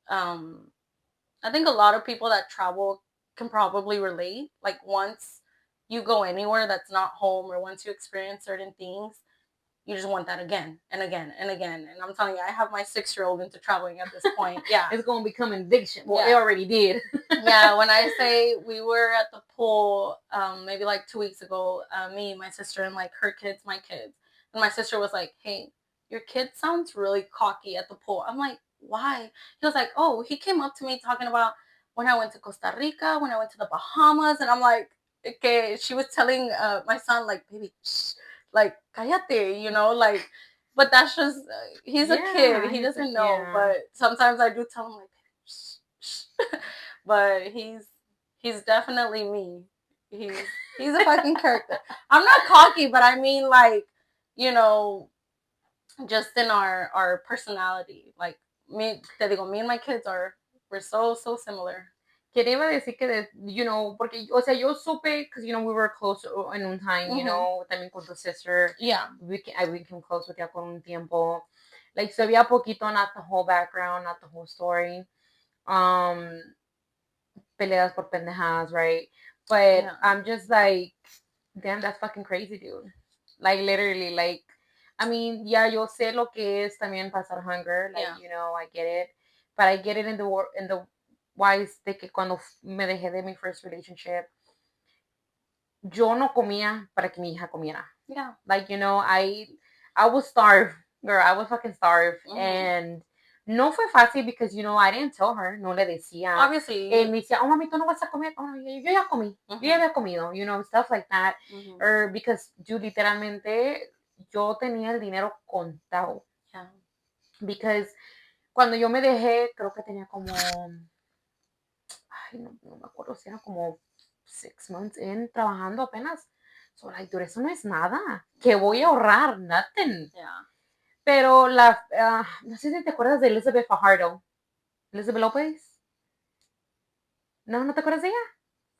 I think a lot of people that travel can probably relate. Like, once you go anywhere that's not home or once you experience certain things, you just want that again and again and again. And I'm telling you, I have my 6-year-old into traveling at this point. Yeah. It's going to become an addiction. Well, it already did. Yeah. When I say we were at the pool, maybe like 2 weeks ago, me, my sister, and like her kids, my kids. And my sister was like, hey, your kid sounds really cocky at the pool. I'm like, why? He was like, oh, he came up to me talking about when I went to Costa Rica, when I went to the Bahamas. And I'm like, okay. She was telling my son, like, baby, shh. Like, cállate, like, but that's just, he's a kid. He doesn't know. Yeah. But sometimes I do tell him, like, shh, shh. But he's definitely me. He's a fucking character. I'm not cocky, but I mean, like, just in our personality. Like, me and my kids we're so similar. Quería decir que, porque, o sea, yo supe, because, we were close in un time, también con tu sister. Yeah. I became close with ya con un tiempo. Like, sabía poquito, not the whole background, not the whole story. Peleas por pendejadas, right? But I'm just like, damn, that's fucking crazy, dude. Like, literally, like, I mean, yeah, yo sé lo que es también pasar hunger. Like, I get it. But I get it in the wise de que cuando me dejé de mi first relationship, yo no comía para que mi hija comiera. Yeah. Like, I was starved, girl. I was fucking starved. Mm-hmm. And no fue fácil because, I didn't tell her. No le decía. Obviously. Me decía, oh, mami, tú no vas a comer. Oh, yo ya comí. Mm-hmm. Yo ya había comido, stuff like that. Mm-hmm. Or because, yo literalmente, yo tenía el dinero contado. Yeah. Because cuando yo me dejé, creo que tenía como... no me acuerdo si era como 6 months in trabajando apenas. So, like, dude, eso no es nada. Que voy a ahorrar, nothing. Yeah. Pero no sé si te acuerdas de Elizabeth Fajardo. Elizabeth Lopez. ¿No te acuerdas de ella?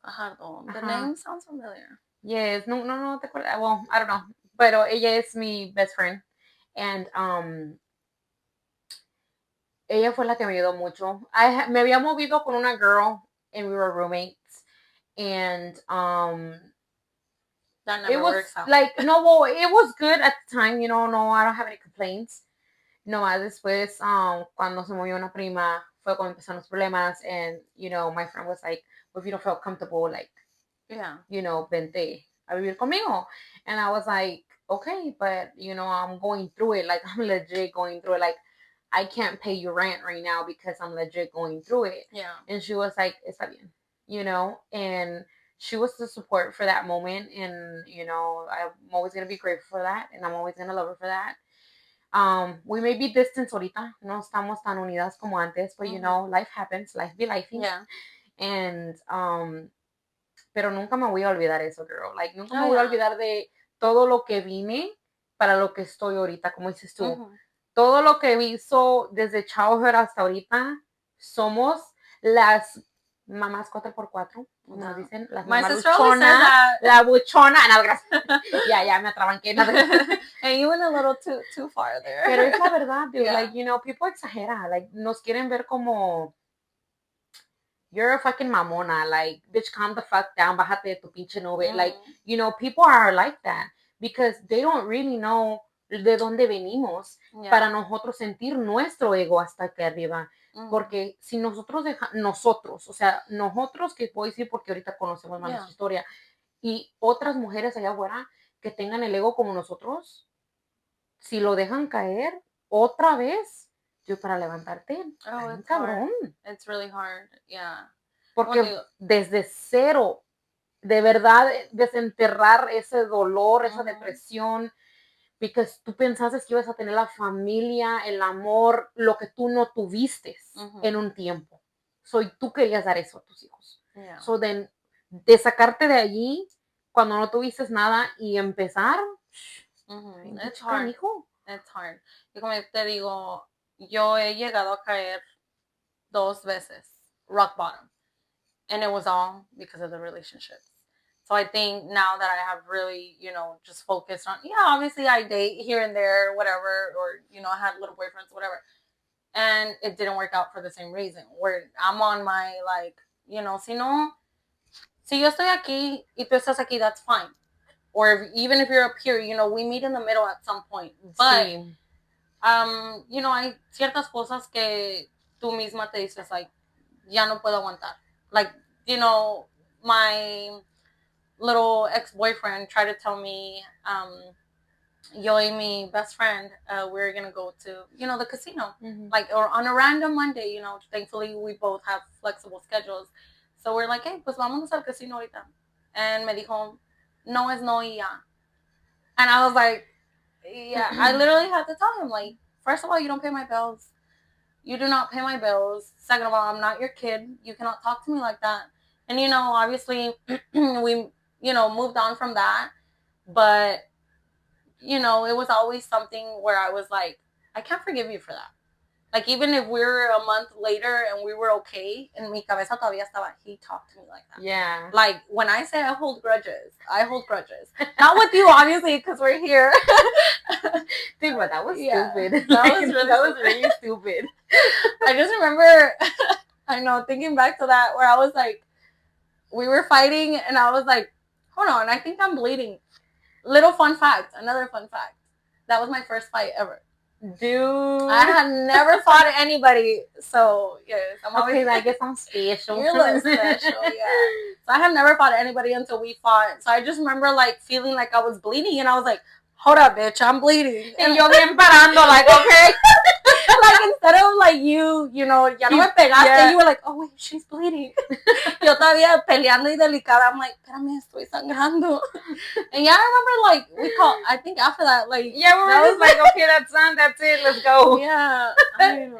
Fajardo. The name sounds familiar. Yes, no te acuerdas. Well, I don't know. Pero ella es mi best friend. And ella fue la que me ayudó mucho. Me había movido con una girl and we were roommates. And that it never was works out. like, no, well, it was good at the time, you know, no, I don't have any complaints. No, después, cuando se movió una prima, fue cuando empezaron los problemas. And, you know, my friend was like, well, if you don't feel comfortable, like, Yeah. you know, vente a vivir conmigo. And I was like, okay, but, you know, I'm going through it. Like, I'm legit going through it. Like, I can't pay you rent right now because I'm legit going through it. Yeah. And she was like, está bien, you know, and she was the support for that moment. And, you know, I'm always going to be grateful for that. And I'm always going to love her for that. We may be distant ahorita, no estamos tan unidas como antes, but you know, life happens, life be life. Yeah. And, pero nunca me voy a olvidar eso, girl. Like, nunca me voy a olvidar de todo lo que vine para lo que estoy ahorita, como dices tú. Todo lo que hizo desde childhood hasta ahorita, somos las mamás 4x4, como nos dicen, las mamás luchonas, la buchona. No, gracias. Ya me atrabanqué. And you went a little too far there. Pero es la verdad, dude. Like, you know, people exagera. Like, nos quieren ver como, you're a fucking mamona. Like, bitch, calm the fuck down. Bájate de tu pinche nube. Like, you know, people are like that because they don't really know de dónde venimos para nosotros sentir nuestro ego hasta aquí arriba. Porque si nosotros nosotros, o sea, nosotros, que puedo decir porque ahorita conocemos más nuestra historia, y otras mujeres allá afuera que tengan el ego como nosotros, si lo dejan caer otra vez, yo para levantarte, it's cabrón. Hard. It's really hard, yeah. Porque desde cero, de verdad, desenterrar ese dolor, esa depresión, porque tú pensaste que ibas a tener la familia, el amor, lo que tú no tuviste en un tiempo. Y tú querías dar eso a tus hijos. So de sacarte de allí cuando no tuviste nada y empezar, it's hard. It's hard. Y como te digo, yo he llegado a caer 2 veces, rock bottom. And it was all because of the relationships. So I think now that I have really, you know, just focused on, obviously I date here and there, whatever, or, you know, I had little boyfriends, whatever. And it didn't work out for the same reason. Where I'm on my, like, you know, si yo estoy aquí y tú estás aquí, that's fine. Or even if you're up here, you know, we meet in the middle at some point. But, you know, hay ciertas cosas que tú misma te dices, like, ya no puedo aguantar. Like, you know, my little ex-boyfriend tried to tell me, yo and my best friend, we're gonna go to, you know, the casino, like, or on a random Monday, you know, thankfully we both have flexible schedules. So we're like, hey, pues vámonos al casino ahorita. And me dijo, no es no y ya. And I was like, yeah, I literally had to tell him, like, first of all, you don't pay my bills. You do not pay my bills. Second of all, I'm not your kid. You cannot talk to me like that. And, you know, obviously we, you know, moved on from that. But, you know, it was always something where I was like, I can't forgive you for that. Like, even if we were a month later and we were okay, and mi cabeza todavía estaba, he talked to me like that. Yeah. Like, when I say I hold grudges, I hold grudges. Not with you, obviously, because we're here. Dude, but that was stupid. That was really stupid. I just remember, I know, thinking back to that, where I was like, we were fighting, and I was like, hold on, I think I'm bleeding. Little fun fact, another fun fact. That was my first fight ever. Dude. I had never fought anybody, so yes. I guess I'm special. You're a little special, yeah. So I have never fought anybody until we fought. So I just remember, like, feeling like I was bleeding, and I was like, hold up, bitch, I'm bleeding. And yo bien parando, like, okay. Like, instead of, like, you know, ya no me pegaste, you were like, oh, wait, she's bleeding. Yo todavía peleando y delicada. I'm like, espérame, estoy sangrando. And yeah, I remember, like, I think after that, like, yeah, we were just like, okay, that's done, that's it, let's go. Yeah, I know.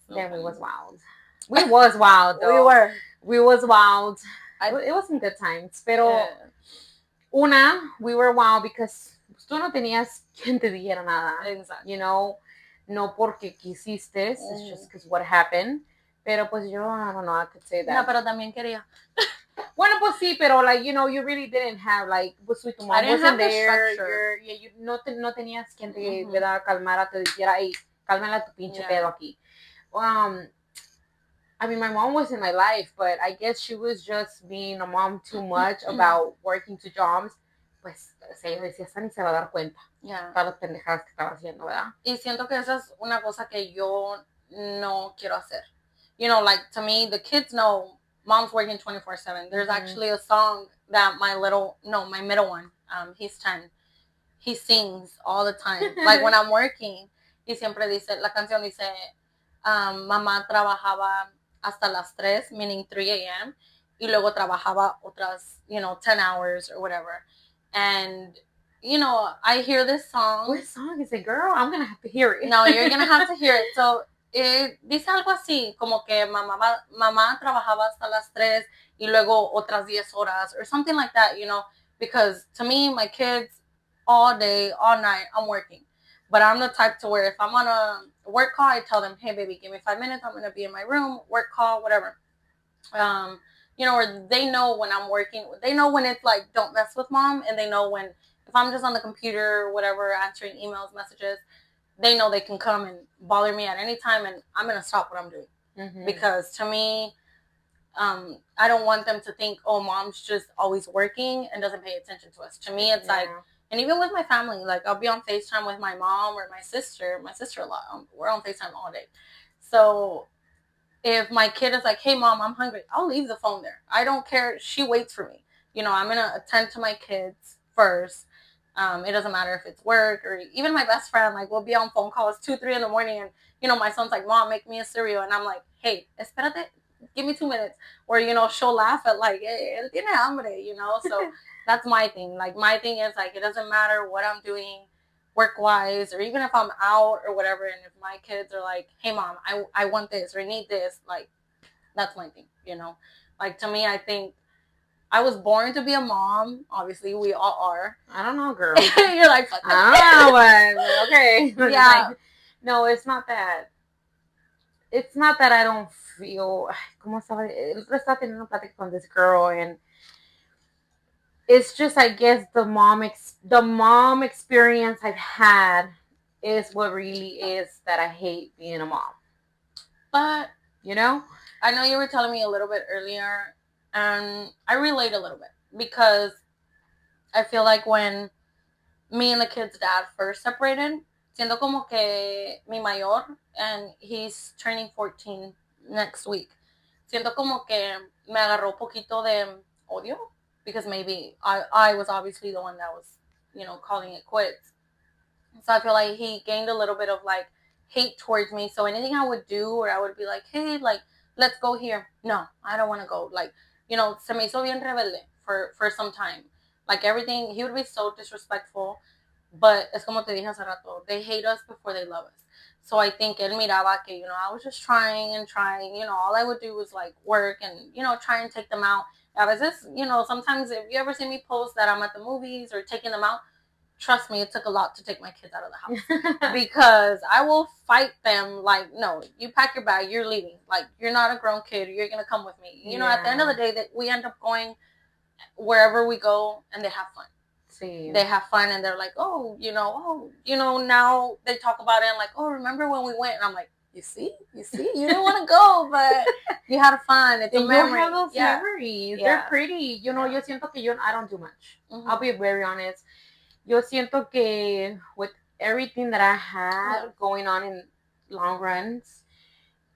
So then we was wild. We was wild, though. We was wild. It was some good times. Pero, we were wild because tú no tenías quien te dijera nada. Exactly. You know, no porque quisiste, it's just because what happened. Pero pues yo, I don't know, I could say that. No, pero también quería. Bueno, pues sí, pero, like, you know, you really didn't have, like, pues tu mom wasn't there. No tenías quien te calmara, te dijera, hey, cálmala tu pinche pedo aquí. I mean, my mom was in my life, but I guess she was just being a mom too much about working two jobs. Pues, ella decía, esta ni se va a dar cuenta. Yeah. Todas las pendejadas que estaba haciendo, ¿verdad? Y siento que esa es una cosa que yo no quiero hacer. You know, like, to me, the kids know mom's working 24/7. There's actually a song that my middle one, he's 10, he sings all the time. Like, when I'm working, y siempre dice, la canción dice, mamá trabajaba hasta las 3, meaning 3 a.m., y luego trabajaba otras, 10 hours or whatever. And, I hear this song. What song is it, girl? I'm going to have to hear it. No, you're going to have to hear it. So, dice algo así, como que mamá trabajaba hasta las 3 y luego otras 10 horas, or something like that, because to me, my kids, all day, all night, I'm working. But I'm the type to where if I'm on a work call, I tell them, hey, baby, give me 5 minutes. I'm going to be in my room, work call, whatever. Or they know when I'm working. They know when it's like, don't mess with mom. And they know when, if I'm just on the computer or whatever, answering emails, messages, they know they can come and bother me at any time. And I'm going to stop what I'm doing. Mm-hmm. Because to me, I don't want them to think, oh, mom's just always working and doesn't pay attention to us. To me, it's like, and even with my family, like I'll be on FaceTime with my mom or my sister a lot. We're on FaceTime all day. So if my kid is like, hey, mom, I'm hungry, I'll leave the phone there. I don't care. She waits for me. I'm going to attend to my kids first. It doesn't matter if it's work or even my best friend, like we'll be on phone calls 2, 3 in the morning. And, my son's like, mom, make me a cereal. And I'm like, hey, espérate, give me 2 minutes. Or, she'll laugh at like, hey, él tiene hambre, So that's my thing. Like, my thing is like, it doesn't matter what I'm doing work-wise, or even if I'm out or whatever, and if my kids are like, hey, mom, I want this or I need this, like, that's my thing, Like, to me, I think I was born to be a mom. Obviously, we all are. I don't know, girl. You're like, fuck. I don't know, but okay. Yeah. Like, no, it's not that. It's not that I don't feel. ¿Cómo estaba? Estaba teniendo plática con this girl, and it's just, I guess, the mom experience I've had is what really is that I hate being a mom. But I know you were telling me a little bit earlier, and I relate a little bit because I feel like when me and the kid's dad first separated, siento como que mi mayor, and he's turning 14 next week, siento como que me agarró poquito de odio because maybe I was obviously the one that was, calling it quits. So I feel like he gained a little bit of like hate towards me. So anything I would do, or I would be like, hey, like, let's go here. No, I don't want to go. Like, se me hizo bien rebelde for some time. Like everything, he would be so disrespectful. But es como te dije hace rato, they hate us before they love us. So I think él miraba que, I was just trying and trying. All I would do was like work and, try and take them out. A veces, sometimes if you ever see me post that I'm at the movies or taking them out, trust me, it took a lot to take my kids out of the house. Because I will fight them like, no, you pack your bag, you're leaving. Like, you're not a grown kid, you're going to come with me. At the end of the day, that we end up going wherever we go and they have fun. Sí. They have fun and they're like, now they talk about it and like, oh, remember when we went? And I'm like, you see, you didn't want to go, but you had fun. It's a memory. You have those memories. Yeah. They're pretty. Yo siento que I don't do much. Mm-hmm. I'll be very honest. Yo siento que with everything that I had going on in long runs,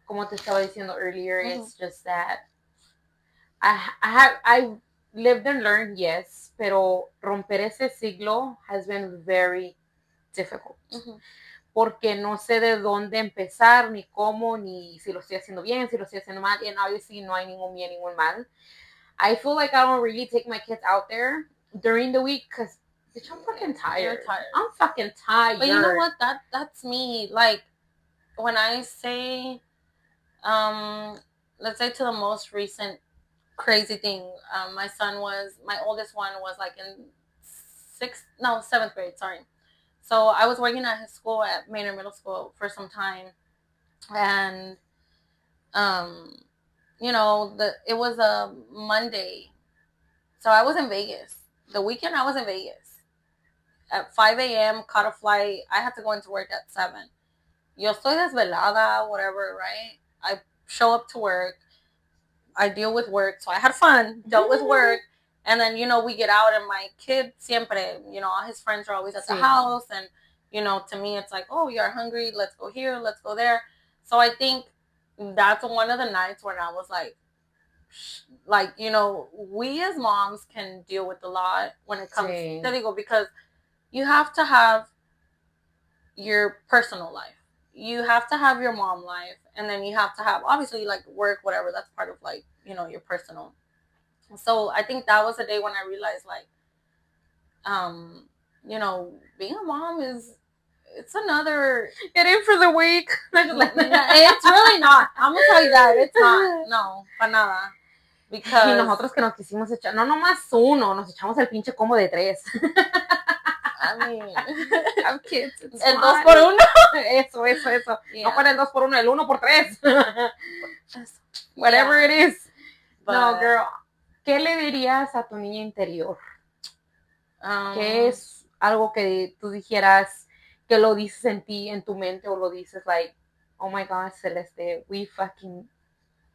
como te estaba diciendo earlier, it's just that I lived and learned, yes, pero romper ese siglo has been very difficult. Mm-hmm. Porque no sé de dónde empezar, ni cómo, ni si lo estoy haciendo bien, si lo estoy haciendo mal, and obviously no hay ningún bien, ningún mal. I feel like I don't really take my kids out there during the week because bitch, I'm fucking tired. You're tired. I'm fucking tired. But you know what? That's me. Like, when I say, let's say to the most recent crazy thing, my oldest one was like in 7th grade, sorry. So I was working at his school at Maynard Middle School for some time. And, it was a Monday. So I was in Vegas. The weekend I was in Vegas. At 5 a.m., caught a flight. I had to go into work at 7. yo estoy desvelada, whatever, right? I show up to work. I deal with work. So I had fun, dealt with work. And then, we get out and my kid siempre, all his friends are always at the house. And, to me, it's like, oh, you're hungry. Let's go here. Let's go there. So I think that's one of the nights when I was like, we as moms can deal with a lot when it comes to digo, because you have to have your personal life. You have to have your mom life, and then you have to have, obviously, like, work, whatever. That's part of, like, your personal. So I think that was the day when I realized, like, being a mom it's another... Get in for the week. It's really not. I'm going to tell you that. It's not. No, para nada. Because... Y nosotros que nos quisimos echar, no nomás uno, nos echamos el pinche combo de 3. I mean, have kids. El 2x1. Eso. Yeah. No para el 2x1, el 1x3. Whatever it is. But, no, girl. ¿Qué le dirías a tu niña interior? ¿Qué es algo que tú dijeras, que lo dices en ti, en tu mente, o lo dices like, oh my God, Celeste, we fucking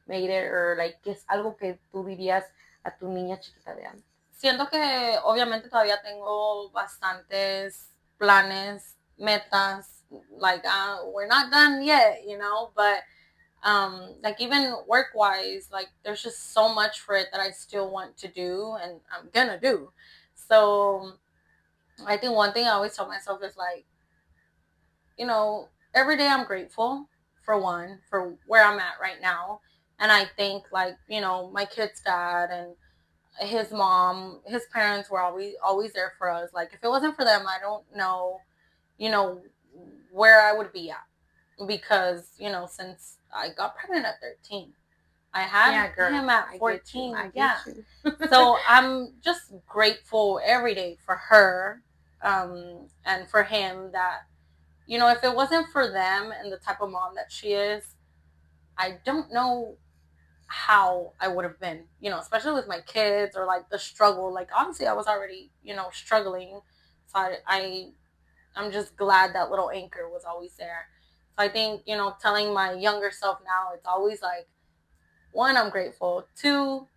made it, or like, ¿qué es algo que tú dirías a tu niña chiquita de antes? Siento que obviamente todavía tengo bastantes planes, metas, like, we're not done yet, but like, even work-wise, like, there's just so much for it that I still want to do, and I'm gonna do. So I think one thing I always tell myself is, like, every day I'm grateful, for one, for where I'm at right now. And I think, like, my kid's dad and his mom, his parents were always there for us. Like, if it wasn't for them, I don't know, where I would be at. Because, since I got pregnant at 13, I had him at 14. So I'm just grateful every day for her, and for him, that, if it wasn't for them and the type of mom that she is, I don't know how I would have been, especially with my kids, or like the struggle. Like, obviously I was already, struggling. So I'm just glad that little anchor was always there. So I think, telling my younger self now, it's always like, one, I'm grateful. Two,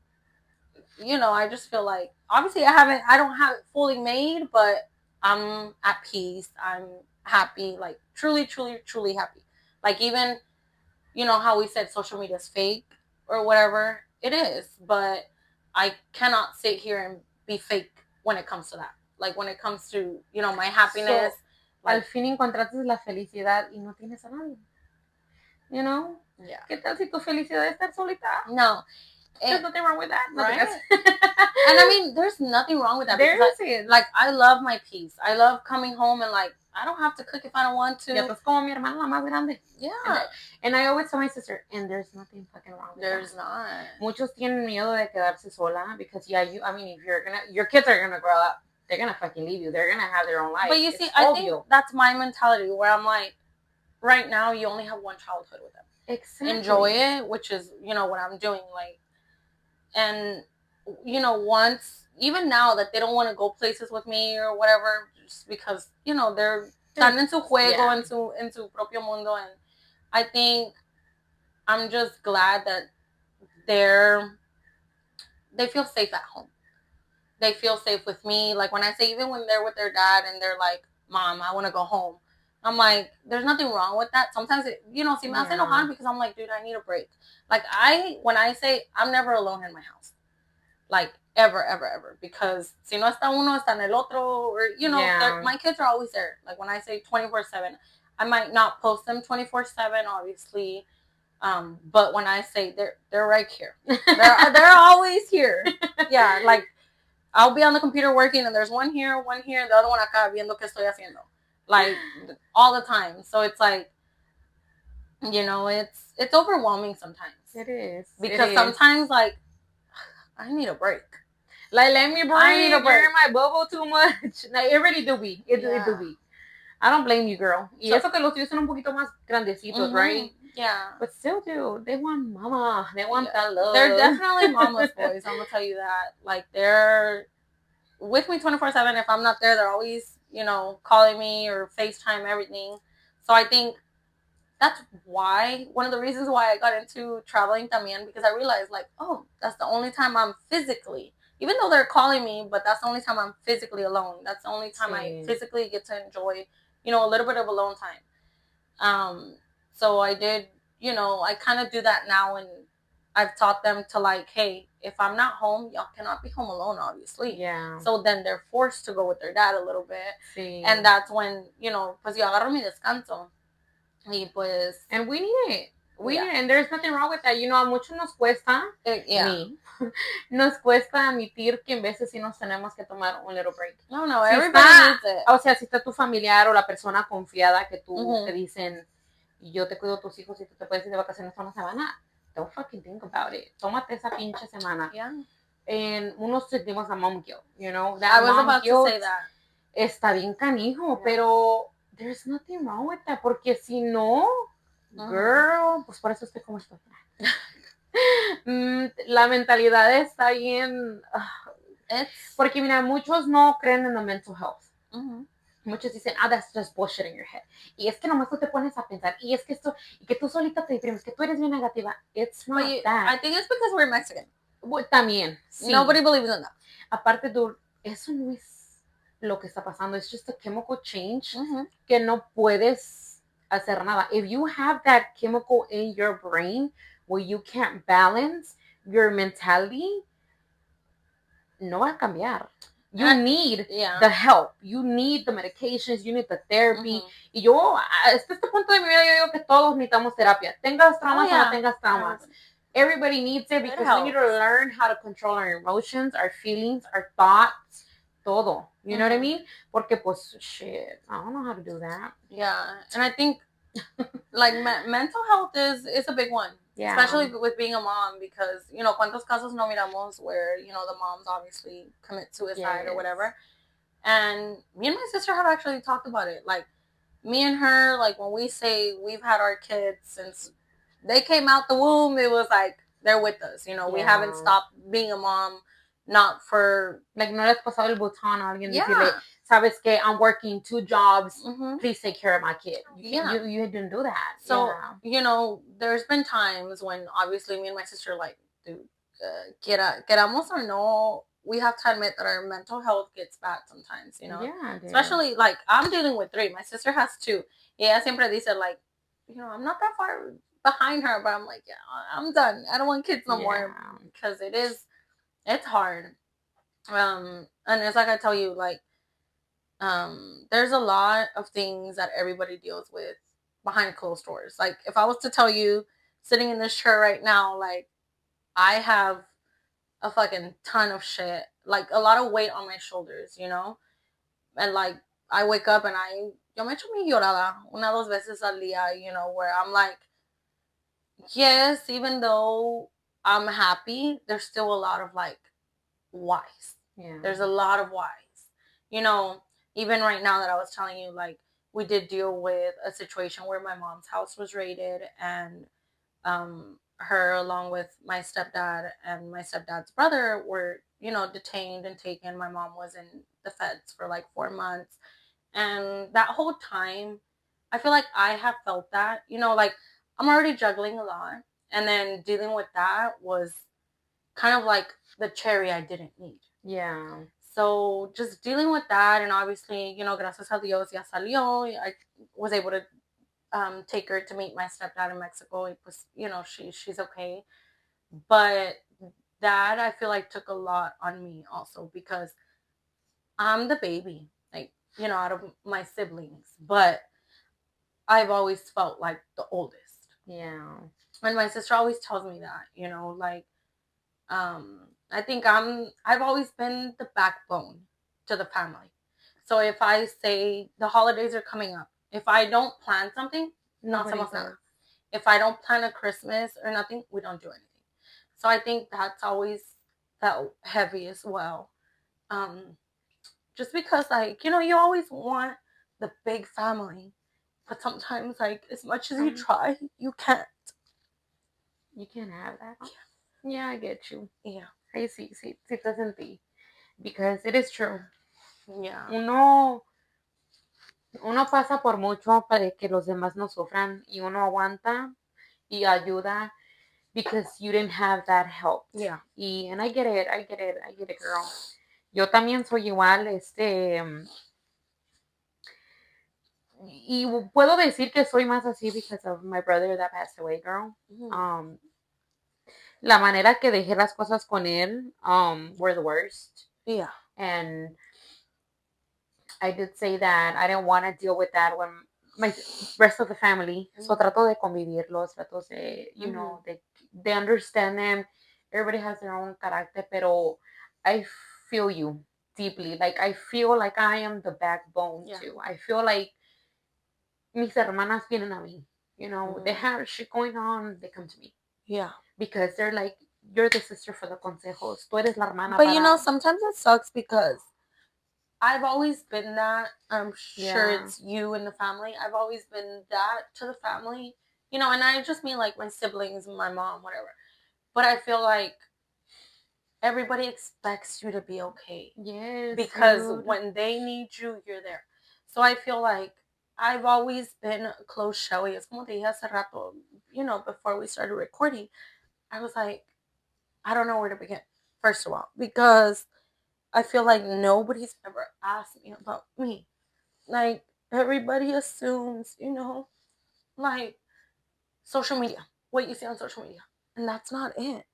I just feel like, obviously I don't have it fully made, but I'm at peace. I'm happy, like, truly, truly, truly happy. Like, even, how we said social media is fake or whatever, it is, but I cannot sit here and be fake when it comes to that. Like, when it comes to, my happiness. So, al fin encontraste la felicidad y no tienes a nadie. Yeah. ¿Qué tal si tu felicidad es estar solita? No. There's nothing wrong with that. Right? And I mean, there's nothing wrong with that. Like, I love my peace. I love coming home and, like, I don't have to cook if I don't want to. Ya estás como mi hermana la más grande. Yeah. And I always tell my sister, and there's nothing fucking wrong with that. There's not. Muchos tienen miedo de quedarse sola because, if your kids are gonna grow up, they're gonna fucking leave you. They're gonna have their own life. But you see, I think that's my mentality, where I'm like, right now you only have one childhood with them. Exactly. Enjoy it, which is, what I'm doing. Like, and, once, even now that they don't want to go places with me or whatever, just because, they're están en su juego, en su propio mundo. And I think I'm just glad that they feel safe at home. They feel safe with me. Like, when I say, even when they're with their dad and they're like, Mom, I want to go home, I'm like, there's nothing wrong with that. Sometimes se me hace enojar because I'm like, dude, I need a break. Like, when I say, I'm never alone in my house. Like, ever, ever, ever. Because si no está uno, está en el otro. Or, my kids are always there. Like, when I say 24/7, I might not post them 24/7, obviously. But when I say they're right here. They're always here. Yeah, like, I'll be on the computer working and there's one here, the other one acá viendo qué estoy haciendo. Like, all the time. So it's like, it's overwhelming sometimes. It is. Because sometimes, like, I need a break. Like, let me breathe. I need a break. You're in my bubble too much. Like, it really do be. It do be. I don't blame you, girl. Y eso que los tuyos son un poquito más grandecitos, right? Yeah. But still, dude, they want mama. They want that love. They're definitely mama's boys. I'm going to tell you that. Like, they're with me 24/7. If I'm not there, they're always, calling me or FaceTime, everything. So I think that's why, one of the reasons why I got into traveling también, because I realized, like, oh, that's the only time I'm physically, even though they're calling me, but that's the only time I'm physically alone. That's the only time I physically get to enjoy, a little bit of alone time. So I did, I kind of do that now, and I've taught them to, like, hey, if I'm not home, y'all cannot be home alone, obviously. Yeah. So then they're forced to go with their dad a little bit. Sí. And that's when, pues yo agarro mi descanso. Y pues... And we need it. We need it. And there's nothing wrong with that. A mucho nos cuesta, nos cuesta admitir que en veces sí nos tenemos que tomar un little break. No, everybody needs it. O sea, si está tu familiar o la persona confiada que tú te dicen, yo te cuido a tus hijos y tú te puedes ir de vacaciones una semana, don't fucking think about it. Tómate esa pinche semana. Yeah. And unos sentimos a mom guilt, that I was about to say that. Está bien canijo, pero there's nothing wrong with that, porque si no, girl, pues por eso estoy como estoy. La mentalidad está bien, porque mira, muchos no creen en la mental health. Muchos dicen, that's just bullshit in your head. Y es que nomás tú te pones a pensar, y es que esto, y que tú solita te deprimes, que tú eres bien negativa. It's not that. I think it's because we're Mexican. También, sí. Nobody believes in that. Aparte, eso no es lo que está pasando. It's just a chemical change que no puedes hacer nada. If you have that chemical in your brain where you can't balance your mentality, no va a cambiar. You need the help. You need the medications. You need the therapy. Y yo, hasta este punto de mi vida, yo digo que todos necesitamos terapia. Tengas traumas o no tengas traumas. Everybody needs it because we need to learn how to control our emotions, our feelings, our thoughts, todo. You know what I mean? Porque pues, shit, I don't know how to do that. Yeah, and I think, like, mental health is a big one. Yeah. Especially with being a mom, because, cuántos casos no miramos where, the moms obviously commit suicide or whatever. And me and my sister have actually talked about it. Like, me and her, like, when we say we've had our kids since they came out the womb, it was like they're with us. We haven't stopped being a mom, not for... Like, no le has pasado el botón a alguien decirle, sabes que I'm working 2 jobs, please take care of my kid. You didn't do that. So, there's been times when obviously me and my sister, like, dude, queramos or no, we have to admit that our mental health gets bad sometimes, Yeah, especially, like, I'm dealing with 3. My sister has 2. Ella siempre dice, like, I'm not that far behind her, but I'm like, yeah, I'm done. I don't want kids no more, because it's hard. And it's like I tell you, like, there's a lot of things that everybody deals with behind closed doors. Like, if I was to tell you, sitting in this chair right now, like, I have a fucking ton of shit, like, a lot of weight on my shoulders, and, like, I wake up and yo me echo mi llorada una dos veces al día, where I'm like, yes, even though I'm happy, there's still a lot of, like, whys. Yeah. There's a lot of whys. Even right now that I was telling you, like, we did deal with a situation where my mom's house was raided, and her, along with my stepdad and my stepdad's brother, were, detained and taken. My mom was in the feds for, like, 4 months. And that whole time, I feel like I have felt that, like, I'm already juggling a lot. And then dealing with that was kind of like the cherry I didn't need. Yeah. So just dealing with that, and obviously, gracias a Dios ya salió. I was able to take her to meet my stepdad in Mexico. It was, she's okay. But that, I feel like, took a lot on me also, because I'm the baby, like, out of my siblings. But I've always felt like the oldest. Yeah. And my sister always tells me that, like, I think I've always been the backbone to the family. So if I say the holidays are coming up, if I don't plan something, no hacemos nada. If I don't plan a Christmas or nothing, we don't do anything. So I think that's always felt heavy as well. Just because, like, you always want the big family, but sometimes, like, as much as you try, you can't. You can't have that. Yeah, I get you. Yeah. I see te sentí. Because it is true. Yeah. Uno, Uno pasa por mucho para que los demás no sufran y uno aguanta y ayuda because you didn't have that help. Yeah. And I get it, girl. Yo también soy igual, y puedo decir que soy más así because of my brother that passed away, girl. La manera que dejé las cosas con él, were the worst. Yeah. And I did say that I didn't want to deal with that when my rest of the family. So trato de convivirlos, trato de, you know, they understand them. Everybody has their own character, pero I feel you deeply. Like, I feel like I am the backbone too. I feel like mis hermanas vienen a mí. You know, they have shit going on, they come to me. Yeah. Because they're like, you're the sister for the consejos. Tú eres la hermana But para... you know, sometimes it sucks because I've always been that. I'm sure it's you and the family. I've always been that to the family. You know, and I just mean like my siblings, my mom, whatever. But I feel like everybody expects you to be okay. Yes. Because dude. when they need you, you're there. So I feel like I've always been close Shelly. Es como te dije hace rato, you know, before we started recording. I was like, I don't know where to begin, first of all, because I feel like nobody's ever asked me about me. Like, everybody assumes, you know, like, social media, what you see on social media. And that's not it.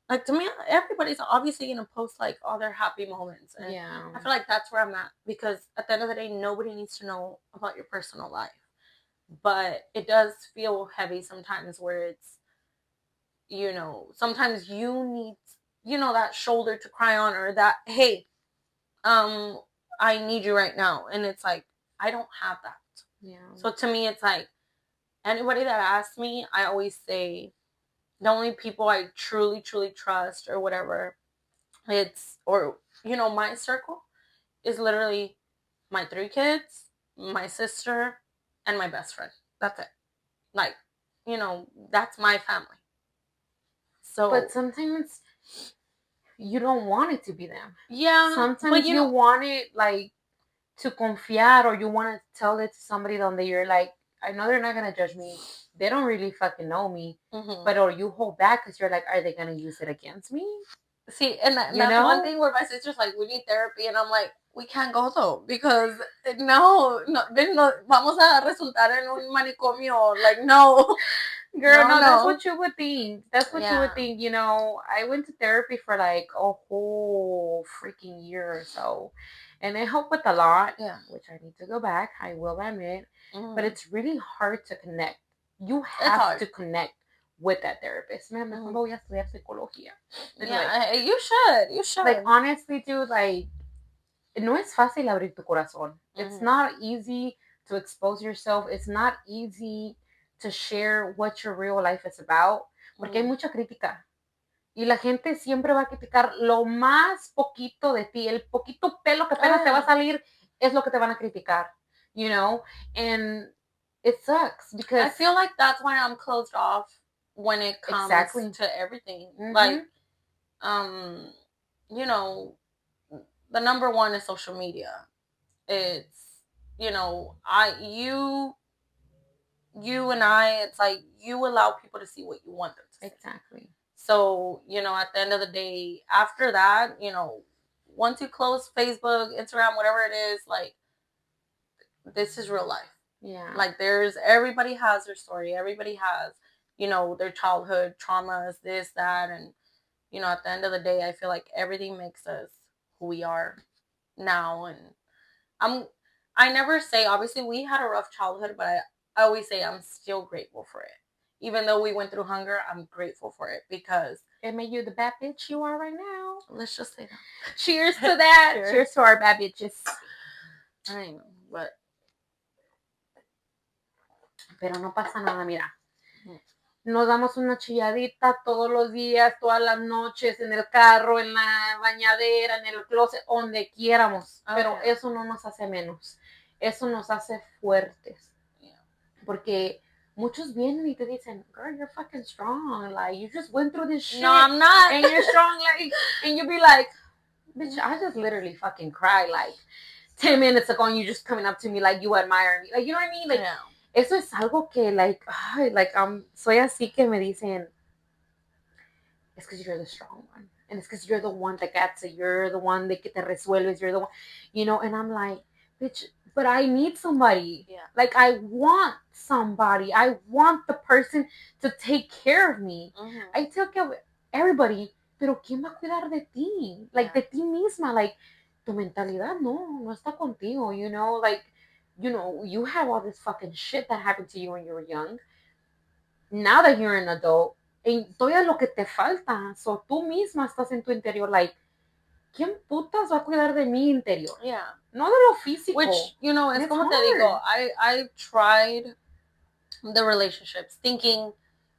Like, to me, everybody's obviously going to post, like, all their happy moments. And I feel like that's where I'm at. Because at the end of the day, nobody needs to know about your personal life. But it does feel heavy sometimes where it's, you know, sometimes you need, you know, that shoulder to cry on, or that, hey, I need you right now. And it's like, I don't have that. Yeah. So to me, it's like, anybody that asks me, I always say the only people I truly, truly trust or whatever, it's, or, you know, my circle is literally my 3 kids, my sister, and my best friend. That's it. Like, you know, that's my family. So, but sometimes you don't want it to be them. Yeah. Sometimes but you want it, like, to confiar, or you want to tell it to somebody that you're like, I know they're not going to judge me. They don't really fucking know me. But, or you hold back because you're like, are they going to use it against me? See, and that's one thing where my sister's like, we need therapy. And I'm like, we can't go though, because no, vamos a resultar en un manicomio. Like, no. Girl, no, that's what you would think. That's what you would think. You know, I went to therapy for like a whole freaking year or so. And it helped with a lot, which I need to go back, I will admit. But it's really hard to connect. You have to connect with that therapist. Man, mejor voy a estudiar psicología. Yeah, like, you should. Like, honestly, dude, like, no es fácil abrir tu corazón. It's not easy to expose yourself. It's not easy to share what your real life is about. Porque hay mucha crítica. Y la gente siempre va a criticar lo más poquito de ti. El poquito pelo que apenas te va a salir es lo que te van a criticar. You know? And it sucks because I feel like that's why I'm closed off when it comes to everything. Like, you know, the number one is social media. It's, you know, you and I, it's like you allow people to see what you want them to see. Exactly. So, you know, at the end of the day, after that, you know, once you close Facebook, Instagram, whatever it is, like, this is real life. Yeah. Like, everybody has their story. Everybody has, you know, their childhood traumas, this, that. And, you know, at the end of the day, I feel like everything makes us who we are now. And I never say, obviously we had a rough childhood, but I always say I'm still grateful for it. Even though we went through hunger, I'm grateful for it because it made you the bad bitch you are right now. Let's just say that. Cheers to that. Cheers to our bad bitches. I know, but pero no pasa nada, mira. Nos damos una chilladita todos los días, todas las noches, en el carro, en la bañadera, en el closet, donde quieramos. Pero eso no nos hace menos. Eso nos hace fuertes. Porque muchos vienen y te dicen, girl, you're fucking strong. Like, you just went through this shit. No, I'm not. And you're strong, like, and you be like, bitch, I just literally fucking cry. Like, 10 minutes ago and you're just coming up to me like you admire me. Like, you know what I mean? Like, eso es algo que, like, soy así que me dicen, it's because you're the strong one. And it's because you're the one that gets it. You're the one that te resuelves. You're the one, and I'm like, bitch, but I need somebody. Yeah. Like, I want somebody. I want the person to take care of me. Mm-hmm. I take care of everybody, pero ¿quién va a cuidar de ti? Like, de ti misma. Like, tu mentalidad no está contigo, Like, you have all this fucking shit that happened to you when you were young. Now that you're an adult, en todo lo que te falta. So, tú misma estás en tu interior, like, ¿quién putas va a cuidar de mi interior? Yeah. No de lo físico. Which, es como te digo, I tried the relationships thinking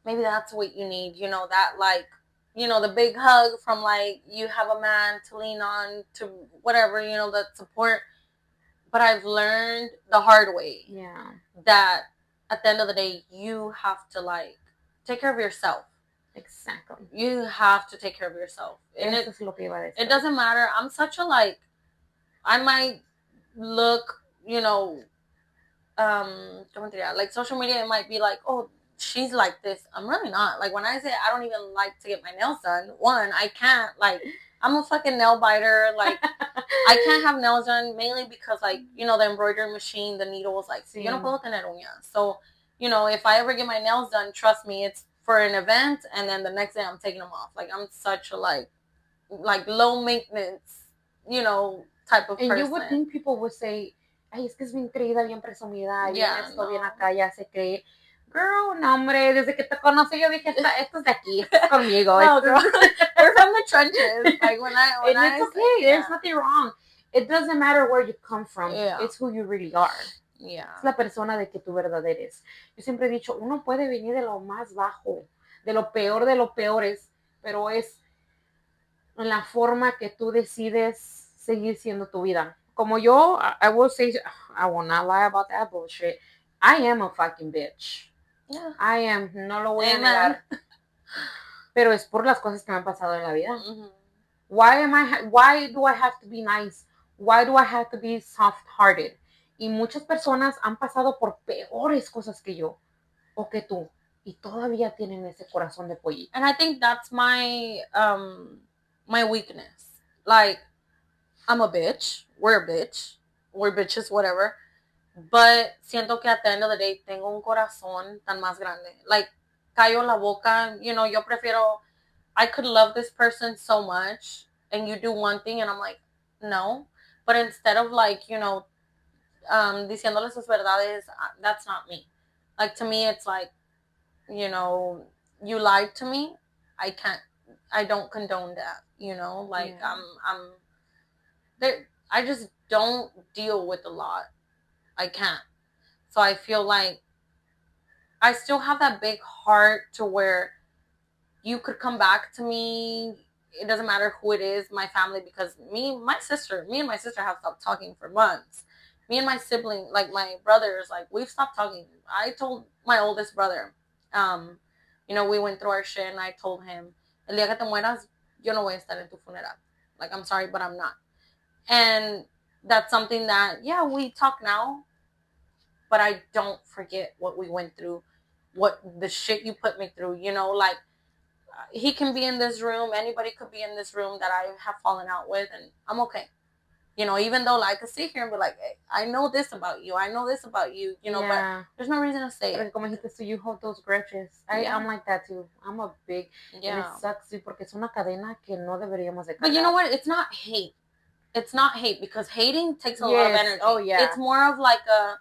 maybe that's what you need, that, like, the big hug from, like, you have a man to lean on to whatever, that support. But I've learned the hard way. Yeah. That at the end of the day, you have to, like, take care of yourself. Exactly. You have to take care of yourself. And it doesn't matter. I'm such a, like, I might look, like social media, it might be like, oh, she's like this. I'm really not. Like, when I say I don't even like to get my nails done, one, I can't, like, I'm a fucking nail biter. Like, I can't have nails done mainly because, like, the embroidery machine, the needles, like, yo no puedo tener uñas. So, if I ever get my nails done, trust me, it's for an event, and then the next day I'm taking them off. Like, I'm such a, like low maintenance, type of person. And you would think people would say, ay, es que es bien creída, bien presumida, bien esto, bien acá, ya se cree. Girl, no, hombre, desde que te conocí yo dije, esto es de aquí, esto es conmigo. No, girl, we're from the trenches. Like, when it's okay, there's nothing wrong. It doesn't matter where you come from, it's who you really are. Yeah. Es la persona de que tú verdad eres. Yo siempre he dicho, uno puede venir de lo más bajo, de lo peor de los peores, pero es en la forma que tú decides seguir siendo tu vida. Como yo, I will say, I will not lie about that bullshit. I am a fucking bitch. Yeah. I am, no lo voy a negar. Pero es por las cosas que me han pasado en la vida. Mm-hmm. Why do I have to be nice? Why do I have to be soft-hearted? Y muchas personas han pasado por peores cosas que yo o que tú. Y todavía tienen ese corazón de pollito. And I think that's my my weakness. Like, I'm a bitch. We're a bitch. We're bitches, whatever. But siento que at the end of the day tengo un corazón tan más grande. Like, callo la boca. Yo prefiero, I could love this person so much and you do one thing and I'm like, no. But instead of, like, diciéndole sus verdades, that's not me. Like, to me, it's like, you lied to me. I don't condone that, like, I'm there. I just don't deal with a lot. I can't. So I feel like I still have that big heart to where you could come back to me. It doesn't matter who it is, my family, because me and my sister have stopped talking for months. Me and my sibling, like my brothers, like, we've stopped talking. I told my oldest brother, we went through our shit and I told him, el día que te mueras, yo no voy a estar en tu funeral. Like, I'm sorry, but I'm not. And that's something that, we talk now, but I don't forget what we went through, what the shit you put me through, like, he can be in this room, anybody could be in this room that I have fallen out with, and I'm okay. Even though, like, I could sit here and be like, hey, I know this about you, but there's no reason to say it. Como dijiste, so you hold those grudges. I'm like that too. I'm a big, and it sucks too, porque es una cadena que no deberíamos de cargar. But you know what? It's not hate. It's not hate, because hating takes a lot of energy. Oh, yeah. It's more of like a,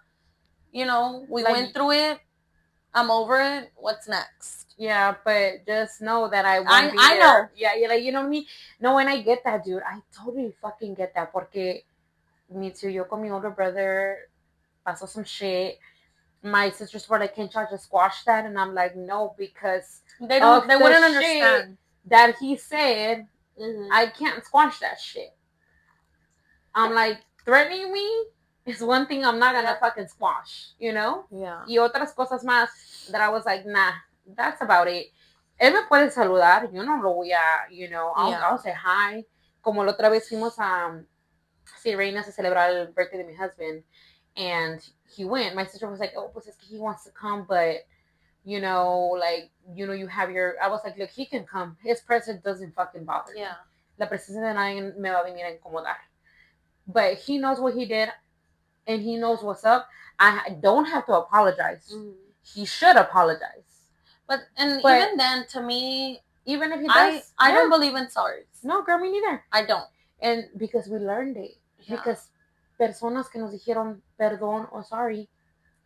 we went through it. I'm over it. What's next? Yeah, but just know that I won't be there. I know. Yeah, like, you know what I mean? No, and I get that, dude. I totally fucking get that. Porque me too, yo con mi older brother pasó some shit. My sisters were like, can't y'all just squash that? And I'm like, no, because they wouldn't understand that he said. Mm-hmm. I can't squash that shit. I'm like, threatening me is one thing I'm not gonna fucking squash, Yeah. Y otras cosas más that I was like, nah, that's about it. Él me puede saludar, yo no lo voy a, I'll say hi. Como la otra vez fuimos Sí, Reina se celebrar el birthday de mi husband, and he went. My sister was like, oh, pues es que he wants to come, but you know, like, you know, you have your. I was like, look, he can come. His presence doesn't fucking bother me. Yeah. La presencia de nadie me va a venir a incomodar. But he knows what he did, and he knows what's up. I don't have to apologize. Mm. He should apologize. But even then, to me, even if he does, I don't believe in sorries. No, girl, me neither. I don't. And because we learned it. Yeah. Because personas que nos dijeron perdón o sorry,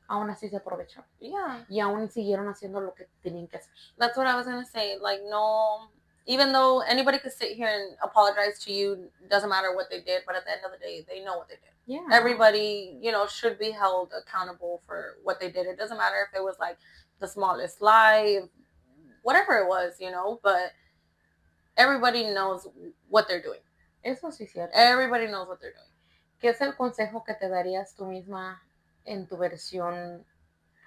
aún así se aprovecharon. Yeah. Y aún siguieron haciendo lo que tenían que hacer. That's what I was going to say. Like, no, even though anybody could sit here and apologize to you, doesn't matter what they did, but at the end of the day, they know what they did. Yeah. Everybody, you know, should be held accountable for what they did. It doesn't matter if it was like the smallest lie, whatever it was, you know, but everybody knows what they're doing. Eso sí es cierto. Everybody knows what they're doing. ¿Qué es el consejo que te darías tú misma en tu versión